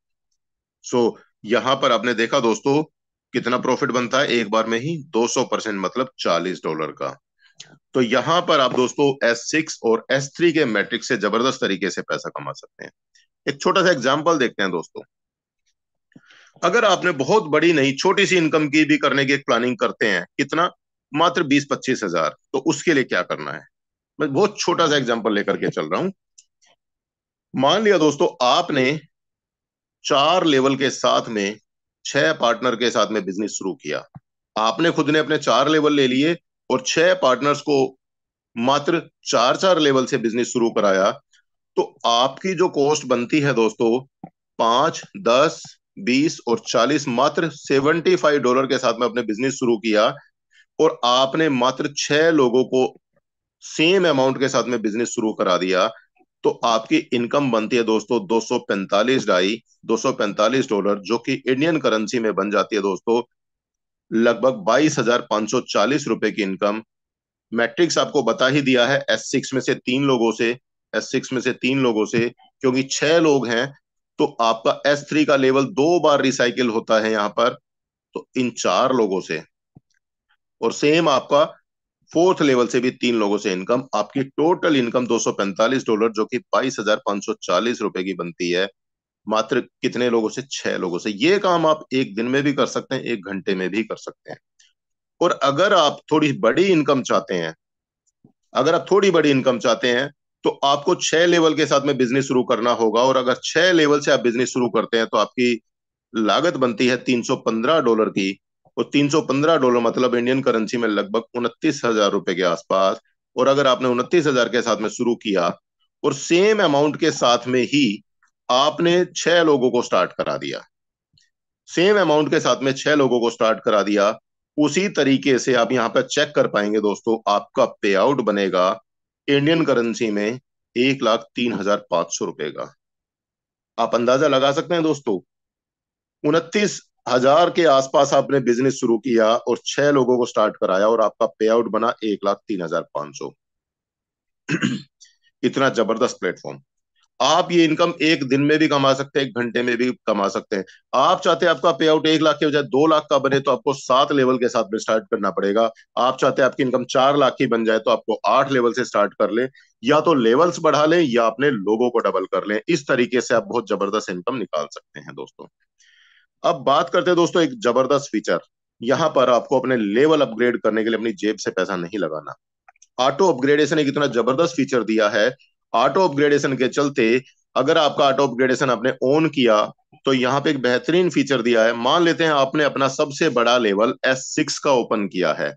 सो यहां पर आपने देखा दोस्तों, कितना प्रॉफिट बनता है एक बार में ही? 200%, मतलब $40 का। तो यहां पर आप दोस्तों S6 और S3 के मैट्रिक्स से जबरदस्त तरीके से पैसा कमा सकते हैं। एक छोटा सा एग्जांपल देखते हैं दोस्तों। अगर आपने बहुत बड़ी नहीं, छोटी सी इनकम की भी करने की एक प्लानिंग करते हैं, कितना? मात्र 20-25 हजार, तो उसके लिए क्या करना है? मैं बहुत छोटा सा एग्जांपल लेकर के चल रहा हूं। मान लिया दोस्तों आपने 4 लेवल के साथ में 6 पार्टनर के साथ में बिजनेस शुरू किया, आपने खुद ने अपने 4 लेवल ले लिए और 6 पार्टनर्स को मात्र 4 4 लेवल से बिजनेस शुरू कराया, तो आपकी जो कॉस्ट बनती है दोस्तों 5, 10, 20 और 40, मात्र $75 के साथ में अपने बिजनेस शुरू किया और आपने मात्र 6 लोगों को सेम अमाउंट के साथ में बिजनेस शुरू करा दिया, तो आपकी इनकम बनती है दोस्तों 245 जो कि इंडियन करेंसी में बन जाती है दोस्तों लगभग 22,540 रुपए की इनकम। मैट्रिक्स आपको बता ही दिया है, S6 में से 3 लोगों से, S6 में से 3 लोगों से, क्योंकि 6 लोग हैं तो आपका S3 का लेवल 2 बार रिसाइकिल होता है यहां पर, तो इन 4 लोगों से, और सेम आपका फोर्थ लेवल से भी 3 लोगों से इनकम, आपकी टोटल इनकम $245 जो कि 22,540 की बनती है, मात्र कितने लोगों से? 6 लोगों से। ये काम आप एक दिन में भी कर सकते हैं, 1 घंटे में भी कर सकते हैं। और अगर आप थोड़ी बड़ी इनकम चाहते हैं, अगर आप थोड़ी बड़ी इनकम चाहते हैं तो आपको 6 लेवल के साथ में बिजनेस शुरू करना होगा, और अगर 6 लेवल से आप बिजनेस शुरू करते हैं तो आपकी लागत बनती है $315 की, और $315 मतलब इंडियन करेंसी में लगभग 29,000 रुपए के आसपास। और अगर आपने 29,000 के साथ में शुरू किया और सेम अमाउंट के साथ में ही आपने 6 लोगों को स्टार्ट करा दिया, सेम अमाउंट के साथ में 6 लोगों को स्टार्ट करा दिया, उसी तरीके से आप यहाँ पर चेक कर पाएंगे दोस्तों, आपका पे आउट बनेगा इंडियन करेंसी में 1,03,500 रुपए का। आप अंदाजा लगा सकते हैं दोस्तों, 29,000 के आसपास आपने बिजनेस शुरू किया और 6 लोगों को स्टार्ट कराया और आपका पे आउट बना 1,03,500। इतना जबरदस्त प्लेटफॉर्म। आप ये इनकम एक दिन में भी कमा सकते हैं, 1 घंटे में भी कमा सकते हैं। आप चाहते हैं आपका पे आउट 1 लाख के बजाय 2 लाख का बने तो आपको 7 लेवल के साथ में स्टार्ट करना पड़ेगा। आप चाहते हैं आपकी इनकम 4 लाख की बन जाए तो आपको 8 लेवल से स्टार्ट कर ले, या तो लेवल्स बढ़ा लें या अपने लोगों को डबल कर लें। इस तरीके से आप बहुत जबरदस्त इनकम निकाल सकते हैं दोस्तों। अब बात करते हैं दोस्तों एक जबरदस्त फीचर, यहां पर आपको अपने लेवल अपग्रेड करने के लिए अपनी जेब से पैसा नहीं लगाना। ऑटो अपग्रेडेशन एक इतना जबरदस्त फीचर दिया है, ऑटो अपग्रेडेशन के चलते अगर आपका ऑटो अपग्रेडेशन आपने ऑन किया तो यहाँ पे एक बेहतरीन फीचर दिया है। मान लेते हैं आपने अपना सबसे बड़ा लेवल S6 का ओपन किया है,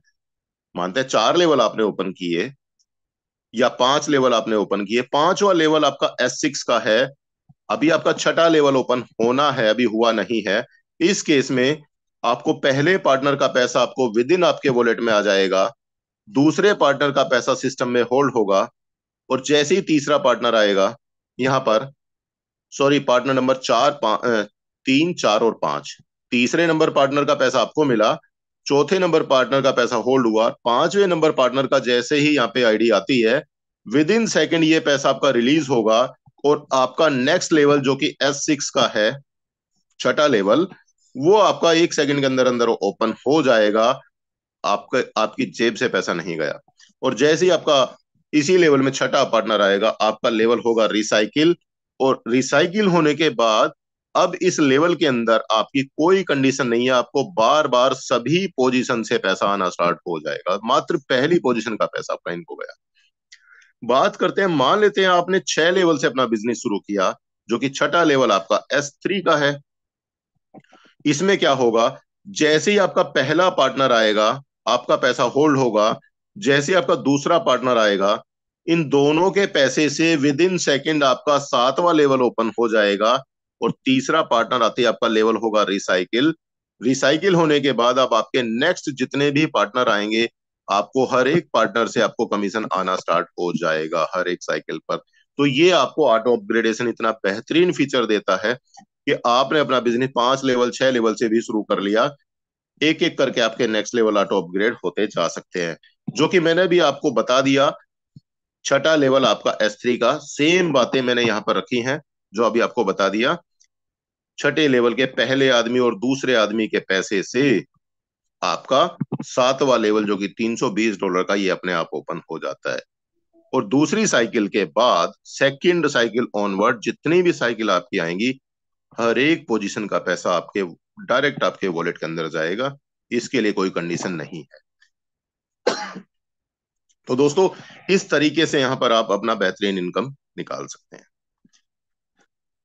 मानते हैं 4 लेवल आपने ओपन किए या 5 लेवल आपने ओपन किए, 5वां लेवल आपका S6 का है, अभी आपका 6ठा लेवल ओपन होना है, अभी हुआ नहीं है। इस केस में आपको पहले पार्टनर का पैसा आपको विद इन आपके वॉलेट में आ जाएगा, दूसरे पार्टनर का पैसा सिस्टम में होल्ड होगा, और जैसे ही तीसरा पार्टनर आएगा यहाँ पर, सॉरी पार्टनर नंबर 3, 4 और 5, तीसरे नंबर पार्टनर का पैसा आपको मिला, चौथे नंबर पार्टनर का पैसा होल्ड हुआ, 5वें नंबर पार्टनर का जैसे ही यहाँ पे आईडी आती है विद इन सेकेंड ये पैसा आपका रिलीज होगा, और आपका नेक्स्ट लेवल जो कि S6 का है, 6ठा लेवल, वो आपका 1 सेकंड के अंदर अंदर ओपन हो जाएगा। आपका आपकी जेब से पैसा नहीं गया। और जैसे ही आपका इसी लेवल में 6ठा पार्टनर आएगा आपका लेवल होगा रिसाइकिल, और रिसाइकिल होने के बाद अब इस लेवल के अंदर आपकी कोई कंडीशन नहीं है, आपको बार बार सभी पोजीशन से पैसा आना स्टार्ट हो जाएगा, मात्र पहली पोजीशन का पैसा आपका इनको गया। बात करते हैं, मान लेते हैं आपने 6 लेवल से अपना बिजनेस शुरू किया, जो कि 6ठा लेवल आपका S3 का है। इसमें क्या होगा, जैसे ही आपका पहला पार्टनर आएगा आपका पैसा होल्ड होगा, जैसे ही आपका दूसरा पार्टनर आएगा इन दोनों के पैसे से विद इन सेकेंड आपका 7वां लेवल ओपन हो जाएगा, और तीसरा पार्टनर आते ही आपका लेवल होगा रिसाइकिल। रिसाइकिल होने के बाद अब आपके नेक्स्ट जितने भी पार्टनर आएंगे आपको हर एक पार्टनर से आपको कमीशन आना स्टार्ट हो जाएगा हर एक साइकिल पर। तो ये आपको ऑटो अपग्रेडेशन इतना बेहतरीन फीचर देता है कि आपने अपना बिजनेस 5 लेवल 6 लेवल से भी शुरू कर लिया, एक एक करके आपके नेक्स्ट लेवल ऑटो अपग्रेड होते जा सकते हैं, जो कि मैंने भी आपको बता दिया। 6ठा लेवल आपका S3 का, सेम बातें मैंने यहाँ पर रखी हैं जो अभी आपको बता दिया। 6ठे लेवल के पहले आदमी और दूसरे आदमी के पैसे से आपका 7वां लेवल जो कि $320 का, ये अपने आप ओपन हो जाता है। और दूसरी साइकिल के बाद सेकंड साइकिल ऑनवर्ड जितनी भी साइकिल आपकी आएंगी हर एक पोजीशन का पैसा आपके डायरेक्ट आपके वॉलेट के अंदर जाएगा, इसके लिए कोई कंडीशन नहीं है। तो दोस्तों इस तरीके से यहां पर आप अपना बेहतरीन इनकम निकाल सकते हैं।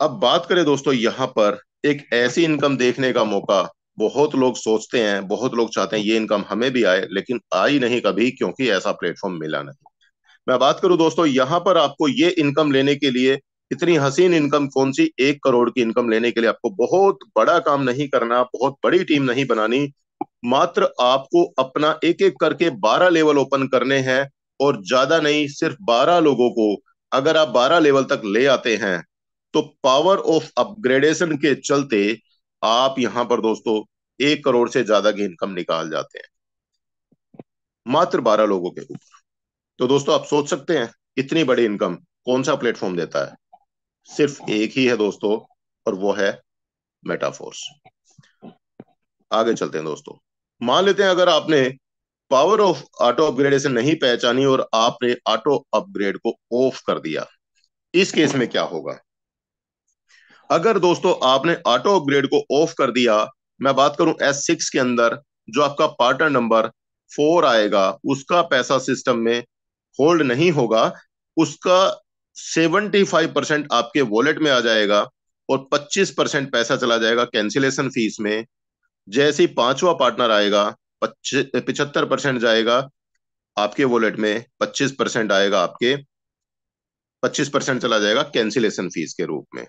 अब बात करें दोस्तों यहां पर एक ऐसी इनकम देखने का मौका बहुत लोग सोचते हैं, बहुत लोग चाहते हैं ये इनकम हमें भी आए, लेकिन आई नहीं कभी, क्योंकि ऐसा प्लेटफॉर्म मिला नहीं। मैं बात करूं दोस्तों, यहाँ पर आपको ये इनकम लेने के लिए, इतनी हसीन इनकम कौन सी, 1 करोड़ की इनकम लेने के लिए आपको बहुत बड़ा काम नहीं करना, बहुत बड़ी टीम नहीं बनानी। मात्र आपको अपना एक एक करके 12 लेवल ओपन करने हैं, और ज्यादा नहीं, सिर्फ 12 लोगों को अगर आप 12 लेवल तक ले आते हैं, तो पावर ऑफ अपग्रेडेशन के चलते आप यहां पर दोस्तों 1 करोड़ से ज्यादा की इनकम निकाल जाते हैं, मात्र 12 लोगों के ऊपर। तो दोस्तों आप सोच सकते हैं इतनी बड़ी इनकम कौन सा प्लेटफॉर्म देता है। सिर्फ एक ही है दोस्तों, और वो है मेटाफोर्स। आगे चलते हैं दोस्तों। मान लेते हैं अगर आपने पावर ऑफ ऑटो अपग्रेडेशन नहीं पहचानी और आपने ऑटो अपग्रेड को ऑफ कर दिया, इस केस में क्या होगा। अगर दोस्तों आपने ऑटो अपग्रेड को ऑफ कर दिया, मैं बात करूं S6 के अंदर, जो आपका पार्टनर नंबर 4 आएगा, उसका पैसा सिस्टम में होल्ड नहीं होगा। उसका 75% आपके वॉलेट में आ जाएगा, और 25% पैसा चला जाएगा कैंसिलेशन फीस में। जैसे ही पांचवा पार्टनर आएगा, 75% जाएगा आपके वॉलेट में, 25% आएगा आपके, 25% चला जाएगा कैंसिलेशन फीस के रूप में।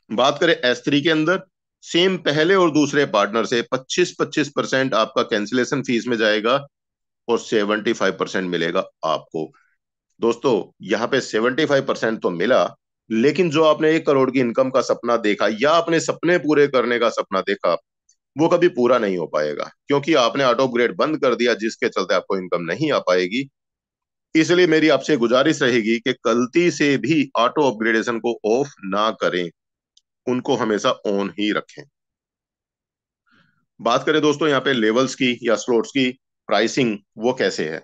बात करें S3 के अंदर, सेम पहले और दूसरे पार्टनर से 25-25% आपका कैंसिलेशन फीस में जाएगा, और 75% मिलेगा आपको। दोस्तों यहाँ पे 75% तो मिला, लेकिन जो आपने 1 करोड़ की इनकम का सपना देखा, या अपने सपने पूरे करने का सपना देखा, वो कभी पूरा नहीं हो पाएगा, क्योंकि आपने ऑटो अपग्रेड बंद कर दिया, जिसके चलते आपको इनकम नहीं आ पाएगी। इसलिए मेरी आपसे गुजारिश रहेगी कि गलती से भी ऑटो अपग्रेडेशन को ऑफ ना करें, उनको हमेशा ऑन ही रखें। बात करें दोस्तों यहाँ पे लेवल्स की या स्लॉट्स की प्राइसिंग, वो कैसे है।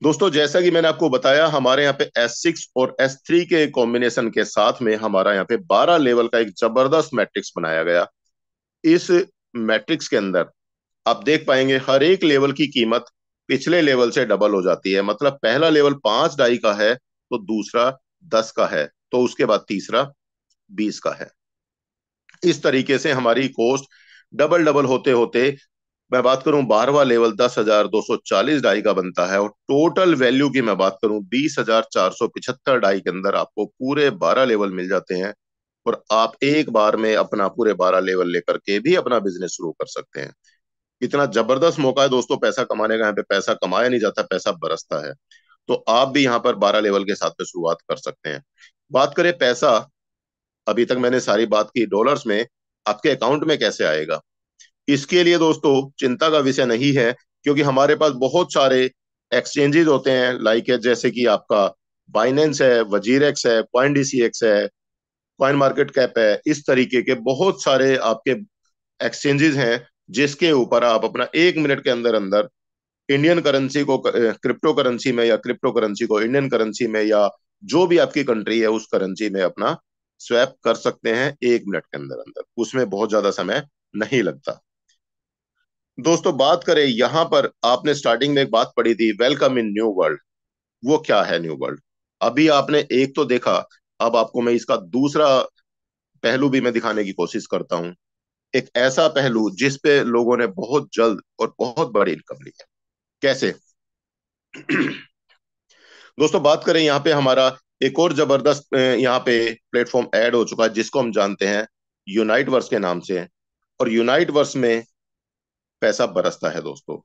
दोस्तों जैसा कि मैंने आपको बताया, हमारे यहाँ पे S6 और S3 के कॉम्बिनेशन के साथ में हमारा यहाँ पे 12 लेवल का एक जबरदस्त मैट्रिक्स बनाया गया। इस मैट्रिक्स के अंदर आप देख पाएंगे हर एक लेवल की कीमत पिछले लेवल से डबल हो जाती है। मतलब पहला लेवल 5 डाई का है, तो दूसरा 10 का है, तो उसके बाद तीसरा 20 का है। इस तरीके से हमारी कॉस्ट डबल डबल होते होते, मैं बात करूं 12 लेवल 10,240 डाई का बनता है, और टोटल वैल्यू की मैं बात करूं 20,475 डाई के अंदर आपको पूरे 12 लेवल मिल जाते हैं। और आप एक बार में अपना पूरे 12 लेवल लेकर के भी अपना बिजनेस शुरू कर सकते हैं। इतना जबरदस्त मौका है दोस्तों पैसा कमाने का। यहाँ पे पैसा कमाया नहीं जाता, पैसा बरसता है। तो आप भी यहाँ पर 12 लेवल के साथ में शुरुआत कर सकते हैं। बात करें पैसा, अभी तक मैंने सारी बात की डॉलर्स में, आपके अकाउंट में कैसे आएगा, इसके लिए दोस्तों चिंता का विषय नहीं है, क्योंकि हमारे पास बहुत सारे एक्सचेंजेस होते हैं, लाइक है जैसे कि आपका बाइनेंस है, वजीरेक्स है, कॉइन डीसीएक्स है, कॉइन मार्केट कैप है। इस तरीके के बहुत सारे आपके एक्सचेंजेस हैं, जिसके ऊपर आप अपना 1 मिनट के अंदर अंदर इंडियन करेंसी को क्रिप्टो करेंसी में, या क्रिप्टो करेंसी को इंडियन करेंसी में, या जो भी आपकी कंट्री है उस करेंसी में अपना स्वैप कर सकते हैं 1 मिनट के अंदर अंदर। उसमें बहुत ज्यादा समय नहीं लगता। दोस्तों बात करें यहां पर, आपने स्टार्टिंग में एक बात पढ़ी थी, वेलकम इन न्यू वर्ल्ड। वो क्या है न्यू वर्ल्ड। अभी आपने एक तो देखा, अब आपको मैं इसका दूसरा पहलू भी मैं दिखाने की कोशिश करता हूं। एक ऐसा पहलू जिस पे लोगों ने बहुत जल्द और बहुत बड़ी इनकम ली है। कैसे। दोस्तों बात करें यहाँ पे, हमारा एक और जबरदस्त यहाँ पे प्लेटफॉर्म ऐड हो चुका है, जिसको हम जानते हैं यूनाइट वर्स के नाम से। और यूनाइट वर्स में पैसा बरसता है दोस्तों।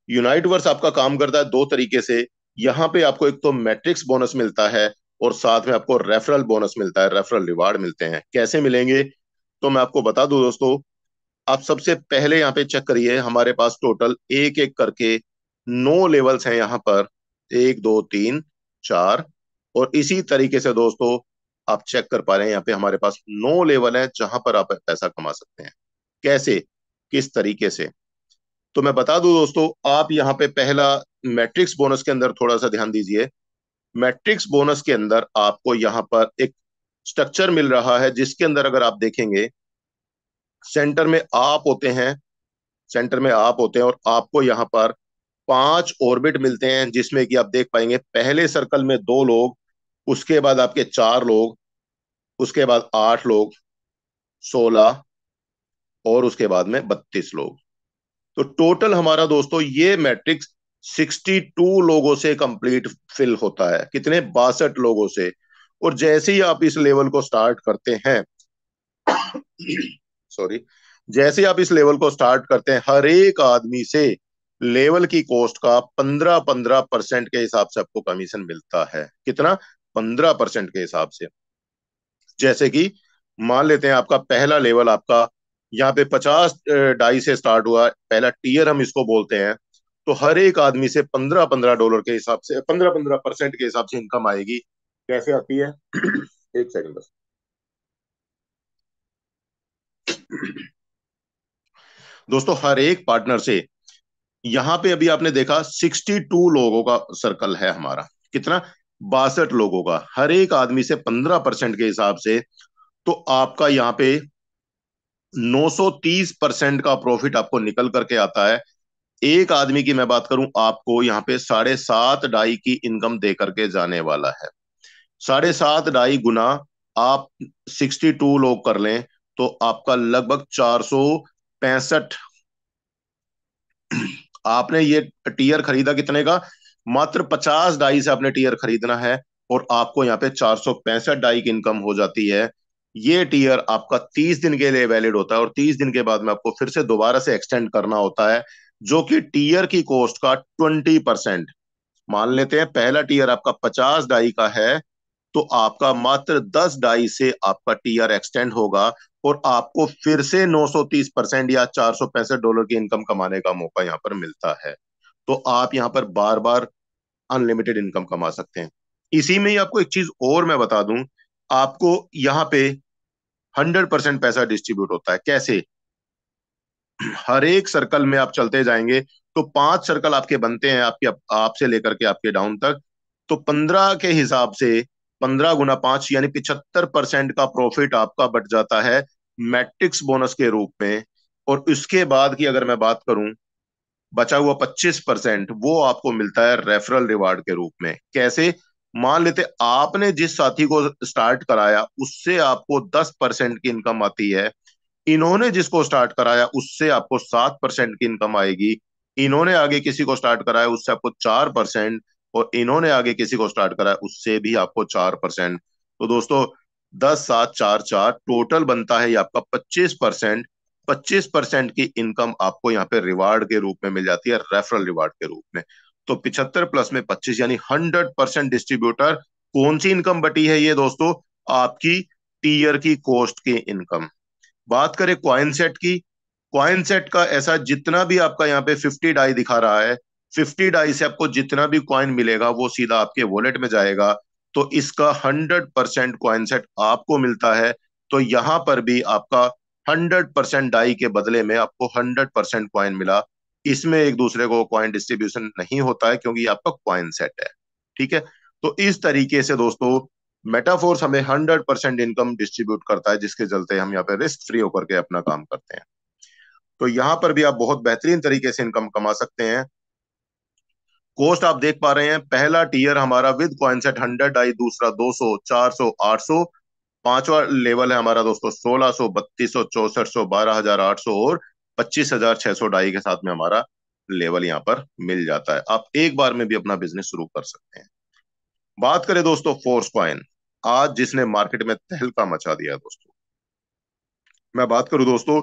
यूनाइट वर्स आपका काम करता है 2 तरीके से। यहाँ पे आपको एक तो मैट्रिक्स बोनस मिलता है, और साथ में आपको रेफरल बोनस मिलता है, रेफरल रिवार्ड मिलते हैं। कैसे मिलेंगे, तो मैं आपको बता दूं दोस्तों। आप सबसे पहले यहाँ पे चेक करिए, हमारे पास टोटल एक एक करके 9 लेवल्स हैं यहाँ पर, 1 2 3 4। और इसी तरीके से दोस्तों आप चेक कर पा रहे हैं, यहाँ पे हमारे पास 9 लेवल हैं जहां पर आप पैसा कमा सकते हैं। कैसे, किस तरीके से, तो मैं बता दूं दोस्तों। आप यहाँ पे पहला मैट्रिक्स बोनस के अंदर थोड़ा सा ध्यान दीजिए। मैट्रिक्स बोनस के अंदर आपको यहाँ पर एक स्ट्रक्चर मिल रहा है, जिसके अंदर अगर आप देखेंगे, सेंटर में आप होते हैं, सेंटर में आप होते हैं, और आपको यहाँ पर 5 ऑर्बिट मिलते हैं, जिसमें कि आप देख पाएंगे पहले सर्कल में 2 लोग, उसके बाद आपके 4 लोग, उसके बाद 8 लोग, 16, और उसके बाद में 32 लोग। तो टोटल हमारा दोस्तों ये मैट्रिक्स 62 लोगों से कंप्लीट फिल होता है। कितने? 62 लोगों से। और जैसे ही आप इस लेवल को स्टार्ट करते हैं, सॉरी, जैसे आप इस लेवल को स्टार्ट करते हैं, हर एक आदमी से लेवल की कॉस्ट का 15-15% के हिसाब से आपको कमीशन मिलता है। कितना? 15% के हिसाब से। जैसे कि मान लेते हैं आपका पहला लेवल आपका यहाँ पे 50 डाई से स्टार्ट हुआ, पहला टीयर हम इसको बोलते हैं। तो हर एक आदमी से 15-15 डॉलर के हिसाब से, 15-15% के हिसाब से इनकम आएगी। कैसे आती है? एक सेकंड बस। दोस्तों हर एक पार्टनर से, यहां पे अभी आपने देखा 62 लोगों का सर्कल है हमारा। कितना? 62 लोगों का। हर एक आदमी से 15% के हिसाब से, तो आपका यहाँ पे 930% का प्रॉफिट आपको निकल करके आता है। एक आदमी की मैं बात करूं, आपको यहाँ पे 7.5 डाई की इनकम दे करके जाने वाला है। 7.5 डाई गुना आप 62 लोग कर लें, तो आपका लगभग 465। आपने ये टीयर खरीदा कितने का? मात्र 50 डाई से आपने टीयर खरीदना है, और आपको यहाँ पे 465 डाई की इनकम हो जाती है। ये टीयर आपका 30 दिन के लिए वैलिड होता है, और 30 दिन के बाद में आपको फिर से दोबारा से एक्सटेंड करना होता है, जो कि टीयर की कॉस्ट का 20%। मान लेते हैं पहला टीयर आपका 50 डाई का है, तो आपका मात्र 10 डाई से आपका टीआर एक्सटेंड होगा, और आपको फिर से 930% या 465 डॉलर की इनकम कमाने का मौका यहाँ पर मिलता है। तो आप यहाँ पर बार बार अनलिमिटेड इनकम कमा सकते हैं। इसी में ही आपको एक चीज और मैं बता दूं, आपको यहाँ पे 100% पैसा डिस्ट्रीब्यूट होता है। कैसे? हर एक सर्कल में आप चलते जाएंगे, तो 5 सर्कल आपके बनते हैं, आपके आपसे लेकर के आपके डाउन तक। तो 15 के हिसाब से 15 गुना 5 यानी 75% का प्रॉफिट आपका बट जाता है मैट्रिक्स बोनस के रूप में। और उसके बाद की अगर मैं बात करूं, बचा हुआ 25% वो आपको मिलता है रेफरल रिवार्ड के रूप में। कैसे? मान लेते आपने जिस साथी को स्टार्ट कराया उससे आपको 10% की इनकम आती है, इन्होंने जिसको स्टार्ट कराया उससे आपको 7% की इनकम आएगी, इन्होंने आगे किसी को स्टार्ट कराया उससे आपको 4%, और इन्होंने आगे किसी को स्टार्ट कराया उससे भी आपको 4%। तो दोस्तों 10, 7, 4, 4 टोटल बनता है ये आपका 25%। 25% की इनकम आपको यहाँ पे रिवार्ड के रूप में मिल जाती है, रेफरल रिवार्ड के रूप में। तो 75 + 25 यानी 100% डिस्ट्रीब्यूटर। कौन सी इनकम बटी है ये दोस्तों? आपकी टीयर की कॉस्ट की इनकम। बात करें क्वाइन सेट की, क्वाइन सेट का ऐसा जितना भी आपका यहाँ पे 50 डाई दिखा रहा है, 50 डाई से आपको जितना भी क्वाइन मिलेगा वो सीधा आपके वॉलेट में जाएगा। तो इसका 100% क्वाइन सेट आपको मिलता है। तो यहां पर भी आपका 100% डाई के बदले में आपको 100% क्वाइन मिला। इसमें एक दूसरे को क्वाइन डिस्ट्रीब्यूशन नहीं होता है, क्योंकि ये आपका क्वाइन सेट है। ठीक है। तो इस तरीके से दोस्तों मेटाफोर्स हमें 100% इनकम डिस्ट्रीब्यूट करता है, जिसके चलते हम यहाँ पे रिस्क फ्री होकर के अपना काम करते हैं। तो यहाँ पर भी आप बहुत बेहतरीन तरीके से इनकम कमा सकते हैं। कॉस्ट आप देख पा रहे हैं, पहला टीयर हमारा विद कॉइन सेट 100 डाई, दूसरा 200, 400, 800, पांचवा लेवल है हमारा दोस्तों 1600, 3200, 6400, 12800 और 25,600 डाई के साथ में हमारा लेवल यहाँ पर मिल जाता है। आप एक बार में भी अपना बिजनेस शुरू कर सकते हैं। बात करें दोस्तों फोर्स कॉइन, आज जिसने मार्केट में तहलका मचा दिया दोस्तों, मैं बात करूं दोस्तों,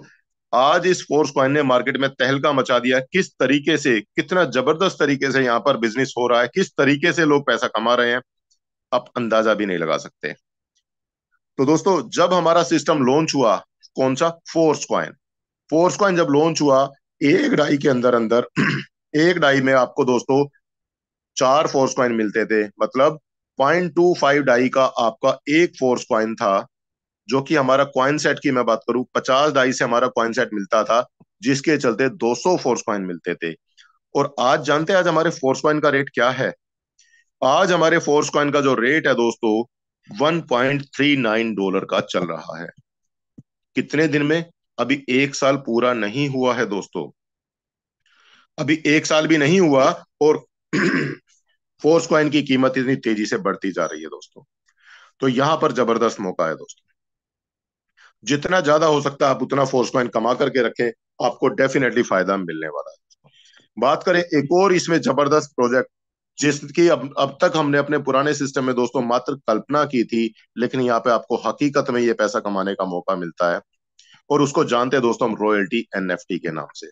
आज इस फोर्स कॉइन ने मार्केट में तहलका मचा दिया। किस तरीके से, कितना जबरदस्त तरीके से यहाँ पर बिजनेस हो रहा है, किस तरीके से लोग पैसा कमा रहे हैं, आप अंदाजा भी नहीं लगा सकते। तो दोस्तों जब हमारा सिस्टम लॉन्च हुआ, कौन सा? Force coin. फोर्स कॉइन जब लॉन्च हुआ, एक डाई के अंदर अंदर एक डाई में आपको दोस्तों 4 फोर्स कॉइन मिलते थे, मतलब 0.25 डाई का आपका एक फोर्स कॉइन था। जो कि हमारा कॉइन सेट की मैं बात करूं, 50 डाई से हमारा कॉइन सेट मिलता था, जिसके चलते 200 फोर्स कॉइन मिलते थे। और आज जानते हैं आज हमारे फोर्स कॉइन का रेट क्या है? आज हमारे फोर्स कॉइन का जो रेट है दोस्तों, $1.39 का चल रहा है। कितने दिन में? अभी एक साल पूरा नहीं हुआ है दोस्तों, अभी एक साल भी नहीं हुआ, और फोर्स कॉइन की कीमत इतनी तेजी से बढ़ती जा रही है दोस्तों। तो यहां पर जबरदस्त मौका है दोस्तों। जितना ज्यादा हो सकता है आप उतना फोर्स कॉइन कमा करके रखें, आपको डेफिनेटली फायदा मिलने वाला है। बात करें एक और इसमें जबरदस्त प्रोजेक्ट, जिसकी अब तक हमने अपने पुराने सिस्टम में दोस्तों मात्र कल्पना की थी, लेकिन यहाँ पे आपको हकीकत में ये पैसा कमाने का मौका मिलता है, और उसको जानते हैं दोस्तों हम रॉयल्टी एनएफटी के नाम से।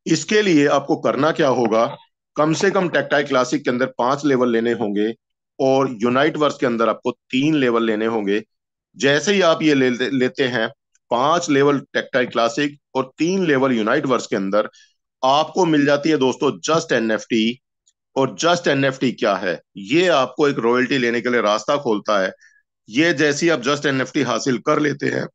इसके लिए आपको करना क्या होगा, कम से कम टेक्टाइल क्लासिक के अंदर 5 लेवल लेने होंगे, और यूनाइट वर्स के अंदर आपको 3 लेवल लेने होंगे। जैसे ही आप ये लेते हैं 5 लेवल टेक्टाइल क्लासिक और 3 लेवल यूनाइट वर्स के अंदर, आपको मिल जाती है दोस्तों जस्ट एनएफटी। और जस्ट एनएफटी क्या है, ये आपको एक रॉयल्टी लेने के लिए रास्ता खोलता है। ये जैसी आप जस्ट एनएफटी हासिल कर लेते हैं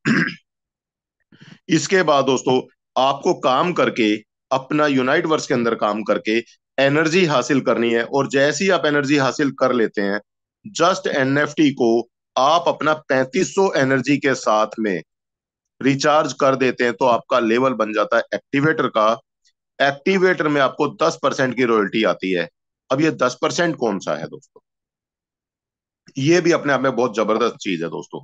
इसके बाद दोस्तों आपको काम करके, अपना यूनाइट वर्स के अंदर काम करके एनर्जी हासिल करनी है। और जैसी आप एनर्जी हासिल कर लेते हैं, जस्ट एनएफटी को आप अपना 3500 एनर्जी के साथ में रिचार्ज कर देते हैं, तो आपका लेवल बन जाता है एक्टिवेटर का। एक्टिवेटर में आपको 10% की रॉयल्टी आती है। अब ये 10% कौन सा है दोस्तों, ये भी अपने आप में बहुत जबरदस्त चीज है दोस्तों।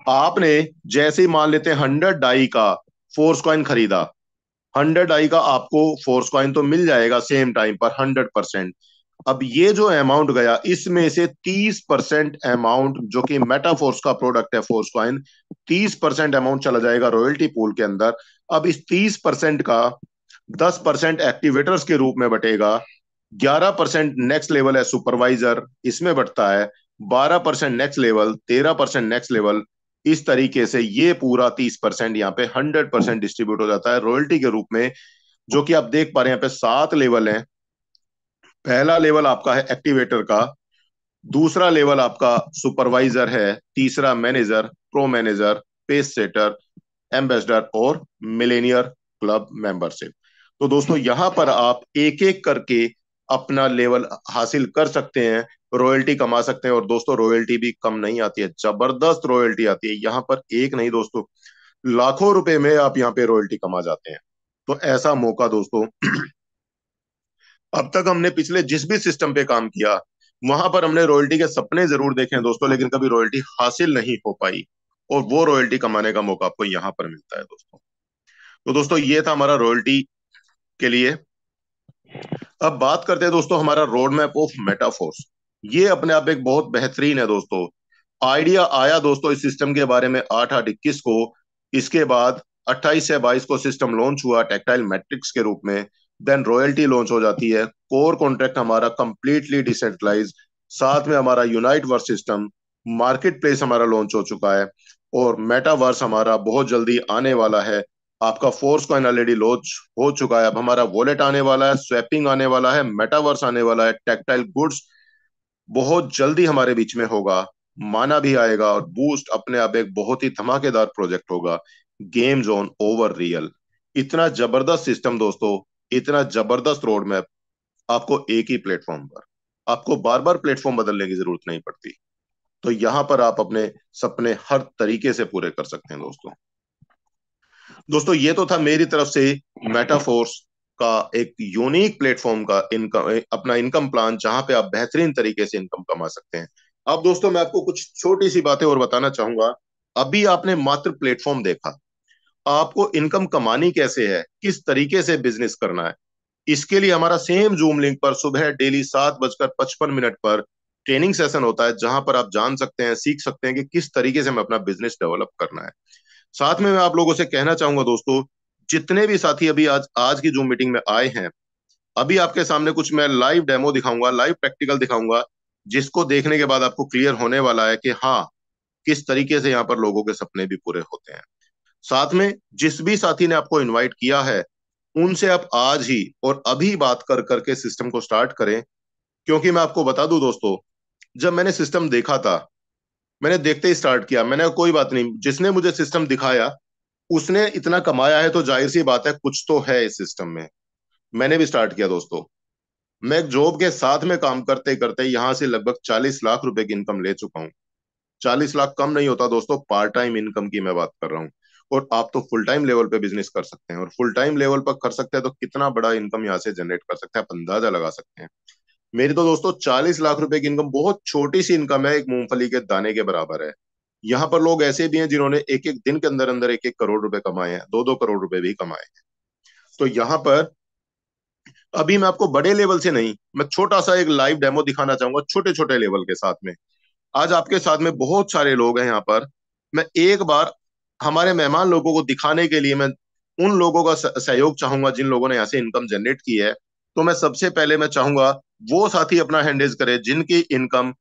आपने जैसे ही मान लेते हैं 100 डाई का फोर्स कॉइन खरीदा, 100 डाई का आपको फोर्स कॉइन तो मिल जाएगा सेम टाइम पर 100%। अब ये जो अमाउंट गया, इसमें से 30% अमाउंट जो कि मेटाफोर्स का प्रोडक्ट है फोर्स कॉइन, 30% अमाउंट चला जाएगा रॉयल्टी पूल के अंदर। अब इस 30% का 10% एक्टिवेटर्स के रूप में बटेगा, 11% नेक्स्ट लेवल है सुपरवाइजर इसमें बढ़ता है, 12% नेक्स्ट लेवल, 13% नेक्स्ट लेवल। इस तरीके से ये पूरा 30% यहाँ पे 100% डिस्ट्रीब्यूट हो जाता है रॉयल्टी के रूप में। जो कि आप देख पा रहे हैं यहाँ पे 7 लेवल हैं। पहला लेवल आपका है एक्टिवेटर का, दूसरा लेवल आपका सुपरवाइजर है, तीसरा manager, pro manager, pace setter, ambassador और मिलेनियर क्लब मेंबरशिप। तो दोस्तों यहां पर आप एक एक करके अपना लेवल हासिल कर सकते हैं, रॉयल्टी कमा सकते हैं। और दोस्तों रॉयल्टी भी कम नहीं आती है, जबरदस्त रॉयल्टी आती है यहाँ पर, एक नहीं दोस्तों, लाखों रुपए में आप यहाँ पे रॉयल्टी कमा जाते हैं। तो ऐसा मौका दोस्तों अब तक हमने पिछले जिस भी सिस्टम पे काम किया, वहां पर हमने रॉयल्टी के सपने जरूर देखे हैं दोस्तों, लेकिन कभी रॉयल्टी हासिल नहीं हो पाई। और वो रॉयल्टी कमाने का मौका आपको यहाँ पर मिलता है दोस्तों। तो दोस्तों ये था हमारा रॉयल्टी के लिए। अब बात करते हैं दोस्तों हमारा रोड मैप ऑफ मेटाफोर्स। ये अपने आप एक बहुत बेहतरीन है दोस्तों। आइडिया आया दोस्तों इस सिस्टम के बारे में 8/8/21 को। इसके बाद 28 से 22 को सिस्टम लॉन्च हुआ टेक्टाइल मैट्रिक्स के रूप में। देन रॉयल्टी लॉन्च हो जाती है, कोर कॉन्ट्रैक्ट हमारा कंप्लीटली डिसेंट्रलाइज, साथ में हमारा Uniteverse system, market place हमारा लॉन्च हो चुका है, और मेटावर्स हमारा बहुत जल्दी आने वाला है। आपका फोर्स कॉइन ऑलरेडी लॉन्च हो चुका है, अब हमारा वॉलेट आने वाला है, स्वैपिंग आने वाला है, मेटावर्स आने वाला है, टेक्टाइल गुड्स बहुत जल्दी हमारे बीच में होगा, माना भी आएगा, और बूस्ट अपने आप एक बहुत ही धमाकेदार प्रोजेक्ट होगा, गेम जोन ओवर रियल। इतना जबरदस्त सिस्टम दोस्तों, इतना जबरदस्त रोड मैप, आपको एक ही प्लेटफॉर्म पर, आपको बार बार प्लेटफॉर्म बदलने की जरूरत नहीं पड़ती। तो यहां पर आप अपने सपने हर तरीके से पूरे कर सकते हैं दोस्तों। दोस्तों ये तो था मेरी तरफ से मेटाफोर्स का एक यूनिक प्लेटफॉर्म का इनकम, अपना इनकम प्लान, जहां पे आप बेहतरीन तरीके से इनकम कमा सकते हैं। अब दोस्तों मैं आपको कुछ छोटी सी बातें और बताना चाहूंगा। अभी आपने मात्र प्लेटफॉर्म देखा, आपको इनकम कमानी कैसे है, किस तरीके से बिजनेस करना है, इसके लिए हमारा सेम जूम लिंक पर सुबह डेली 7:55 पर ट्रेनिंग सेशन होता है, जहां पर आप जान सकते हैं, सीख सकते हैं कि किस तरीके से हमें अपना बिजनेस डेवलप करना है। साथ में मैं आप लोगों से कहना चाहूंगा दोस्तों, जितने भी साथी अभी आज आज की जूम मीटिंग में आए हैं, अभी आपके सामने कुछ मैं लाइव डेमो दिखाऊंगा, लाइव प्रैक्टिकल दिखाऊंगा, जिसको देखने के बाद आपको क्लियर होने वाला है कि हाँ, किस तरीके से यहाँ पर लोगों के सपने भी पूरे होते हैं। साथ में जिस भी साथी ने आपको इनवाइट किया है, उनसे आप आज ही और अभी बात कर करके सिस्टम को स्टार्ट करें। क्योंकि मैं आपको बता दूं दोस्तों, जब मैंने सिस्टम देखा था, मैंने देखते ही स्टार्ट किया, मैंने कोई बात नहीं, जिसने मुझे सिस्टम दिखाया उसने इतना कमाया है, तो जाहिर सी बात है कुछ तो है इस सिस्टम में। मैंने भी स्टार्ट किया दोस्तों। मैं एक जॉब के साथ में काम करते करते यहां से लगभग 40 लाख रुपए की इनकम ले चुका हूँ। 40 लाख कम नहीं होता दोस्तों, पार्ट टाइम इनकम की मैं बात कर रहा हूँ। और आप तो फुल टाइम लेवल पे बिजनेस कर सकते हैं, और फुल टाइम लेवल पर कर सकते हैं तो कितना बड़ा इनकम यहाँ से जनरेट कर सकते हैं, आप अंदाजा लगा सकते हैं। मेरी तो दोस्तों 40 लाख रुपए की इनकम बहुत छोटी सी इनकम है, एक मूंगफली के दाने के बराबर है। यहाँ पर लोग ऐसे भी हैं जिन्होंने एक एक दिन के अंदर अंदर एक एक करोड़ रुपए कमाए हैं, 2-2 करोड़ रुपए भी कमाए हैं। तो यहाँ पर अभी मैं आपको बड़े लेवल से नहीं, मैं छोटा सा एक लाइव डेमो दिखाना चाहूंगा छोटे छोटे लेवल के साथ में। आज आपके साथ में बहुत सारे लोग हैं यहाँ पर। मैं एक बार हमारे मेहमान लोगों को दिखाने के लिए मैं उन लोगों का सहयोग चाहूंगा जिन लोगों ने यहाँ से इनकम जनरेट की है। तो मैं सबसे पहले मैं चाहूंगा वो साथी अपना हैंड रेज करे जिनकी इनकम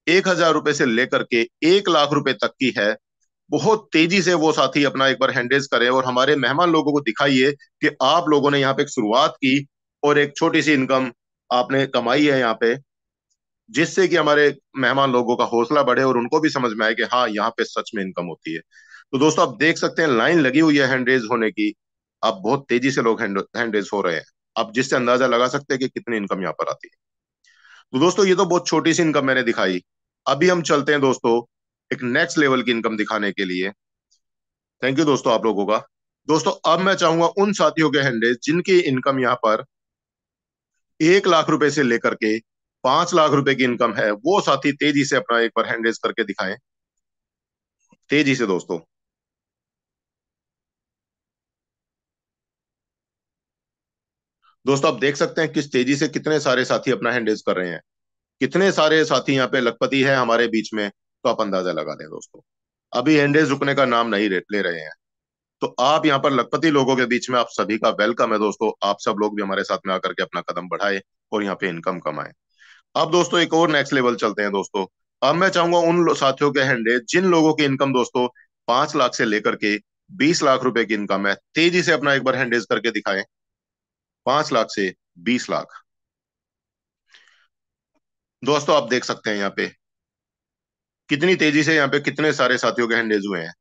1,000 रुपए से लेकर के 1 लाख रुपए तक की है। बहुत तेजी से वो साथी अपना एक बार हैंड रेज करें और हमारे मेहमान लोगों को दिखाइए कि आप लोगों ने यहाँ पे एक शुरुआत की और एक छोटी सी इनकम आपने कमाई है यहाँ पे, जिससे कि हमारे मेहमान लोगों का हौसला बढ़े और उनको भी समझ में आए कि हाँ यहाँ पे सच में इनकम होती है। तो दोस्तों आप देख सकते हैं लाइन लगी हुई है हैंड रेज होने की। अब बहुत तेजी से लोग हैंड रेज हो रहे हैं। आप जिससे अंदाजा लगा सकते हैं कि कितनी इनकम यहाँ पर आती है। तो दोस्तों ये तो बहुत छोटी सी इनकम मैंने दिखाई। अभी हम चलते हैं दोस्तों एक नेक्स्ट लेवल की इनकम दिखाने के लिए। थैंक यू दोस्तों आप लोगों का। दोस्तों अब मैं चाहूंगा उन साथियों के हैंड रेज जिनकी इनकम यहाँ पर 1 लाख रुपए से लेकर के 5 लाख रुपए की इनकम है, वो साथी तेजी से अपना एक बार हैंड रेज करके दिखाएं। तेजी से दोस्तों। दोस्तों आप देख सकते हैं किस तेजी से कितने सारे साथी अपना हैंड रेज कर रहे हैं। कितने सारे साथी यहाँ पे लखपति है हमारे बीच में, तो आप अंदाजा लगा लें दोस्तों। अभी हैंड रेज रुकने का नाम नहीं ले रहे हैं। तो आप यहाँ पर लखपति लोगों के बीच में आप सभी का वेलकम है दोस्तों। आप सब लोग भी हमारे साथ में आकर के अपना कदम बढ़ाए और यहाँ पे इनकम कमाए। अब दोस्तों एक और नेक्स्ट लेवल चलते हैं दोस्तों। अब मैं चाहूंगा उन साथियों के हैंडे जिन लोगों की इनकम दोस्तों 5 लाख से लेकर के 20 लाख रुपए की इनकम है, तेजी से अपना एक बार हैंडेज करके दिखाएं। 5 लाख से 20 लाख। दोस्तों आप देख सकते हैं यहाँ पे कितनी तेजी से यहाँ पे कितने सारे साथियों के हैंडेज हुए हैं।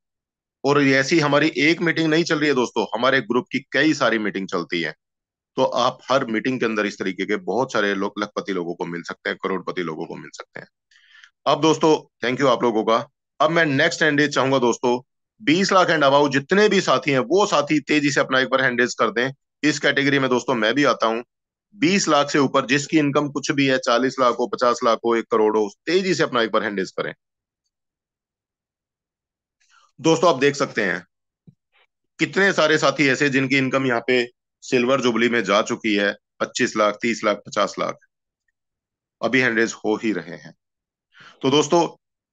और ये ऐसी हमारी एक मीटिंग नहीं चल रही है दोस्तों, हमारे ग्रुप की कई सारी मीटिंग चलती है। तो आप हर मीटिंग के अंदर इस तरीके के बहुत सारे लोग लखपति लोगों को मिल सकते हैं, करोड़पति लोगों को मिल सकते हैं। अब दोस्तों थैंक यू आप लोगों का। अब मैं नेक्स्ट हैंडेज चाहूंगा दोस्तों 20 लाख एंड अबाउ जितने भी साथी हैं वो साथी तेजी से अपना एक बार हैंडेज कर दें। इस कैटेगरी में दोस्तों मैं भी आता हूं। 20 लाख से ऊपर जिसकी इनकम कुछ भी है, 40 लाख हो, 50 लाख हो, 1 करोड़ हो, तेजी से अपना एक बार हैंडेज करें। दोस्तों आप देख सकते हैं कितने सारे साथी ऐसे जिनकी इनकम यहाँ पे सिल्वर जुबली में जा चुकी है। 25 लाख, 30 लाख, 50 लाख अभी हैंडेज हो ही रहे हैं। तो दोस्तों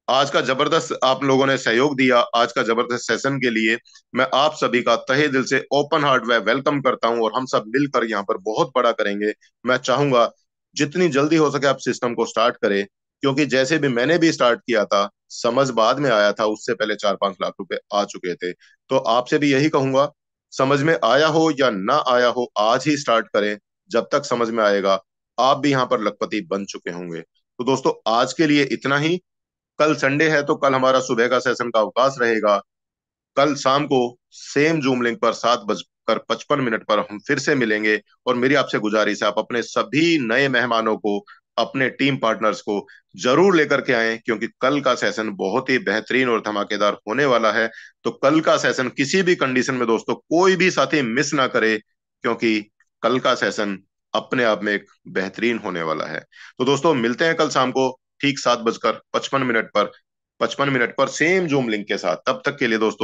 आज का जबरदस्त आप लोगों ने सहयोग दिया, आज का जबरदस्त सेशन के लिए मैं आप सभी का तहे दिल से ओपन हार्ट वे वेलकम करता हूं और हम सब मिलकर यहाँ पर बहुत बड़ा करेंगे। मैं चाहूंगा जितनी जल्दी हो सके आप सिस्टम को स्टार्ट करें, क्योंकि जैसे भी मैंने भी स्टार्ट किया था समझ बाद में आया था, उससे पहले 4-5 लाख रुपए आ चुके थे। तो आपसे भी यही कहूंगा, समझ में आया हो या ना आया हो आज ही स्टार्ट करें। जब तक समझ में आएगा आप भी यहाँ पर लखपति बन चुके होंगे। तो दोस्तों आज के लिए इतना ही। कल संडे है तो कल हमारा सुबह का सेशन का अवकाश रहेगा। कल शाम को सेम जूम लिंक पर 7:55 पर हम फिर से मिलेंगे। और मेरी आपसे गुजारिश है आप अपने सभी नए मेहमानों को, अपने टीम पार्टनर्स को जरूर लेकर के आएं, क्योंकि कल का सेशन बहुत ही बेहतरीन और धमाकेदार होने वाला है। तो कल का सेशन किसी भी कंडीशन में दोस्तों कोई भी साथी मिस ना करे, क्योंकि कल का सेशन अपने आप में एक बेहतरीन होने वाला है। तो दोस्तों मिलते हैं कल शाम को ठीक 7:55 पर, 55 मिनट पर सेम जूम लिंक के साथ। तब तक के लिए दोस्तों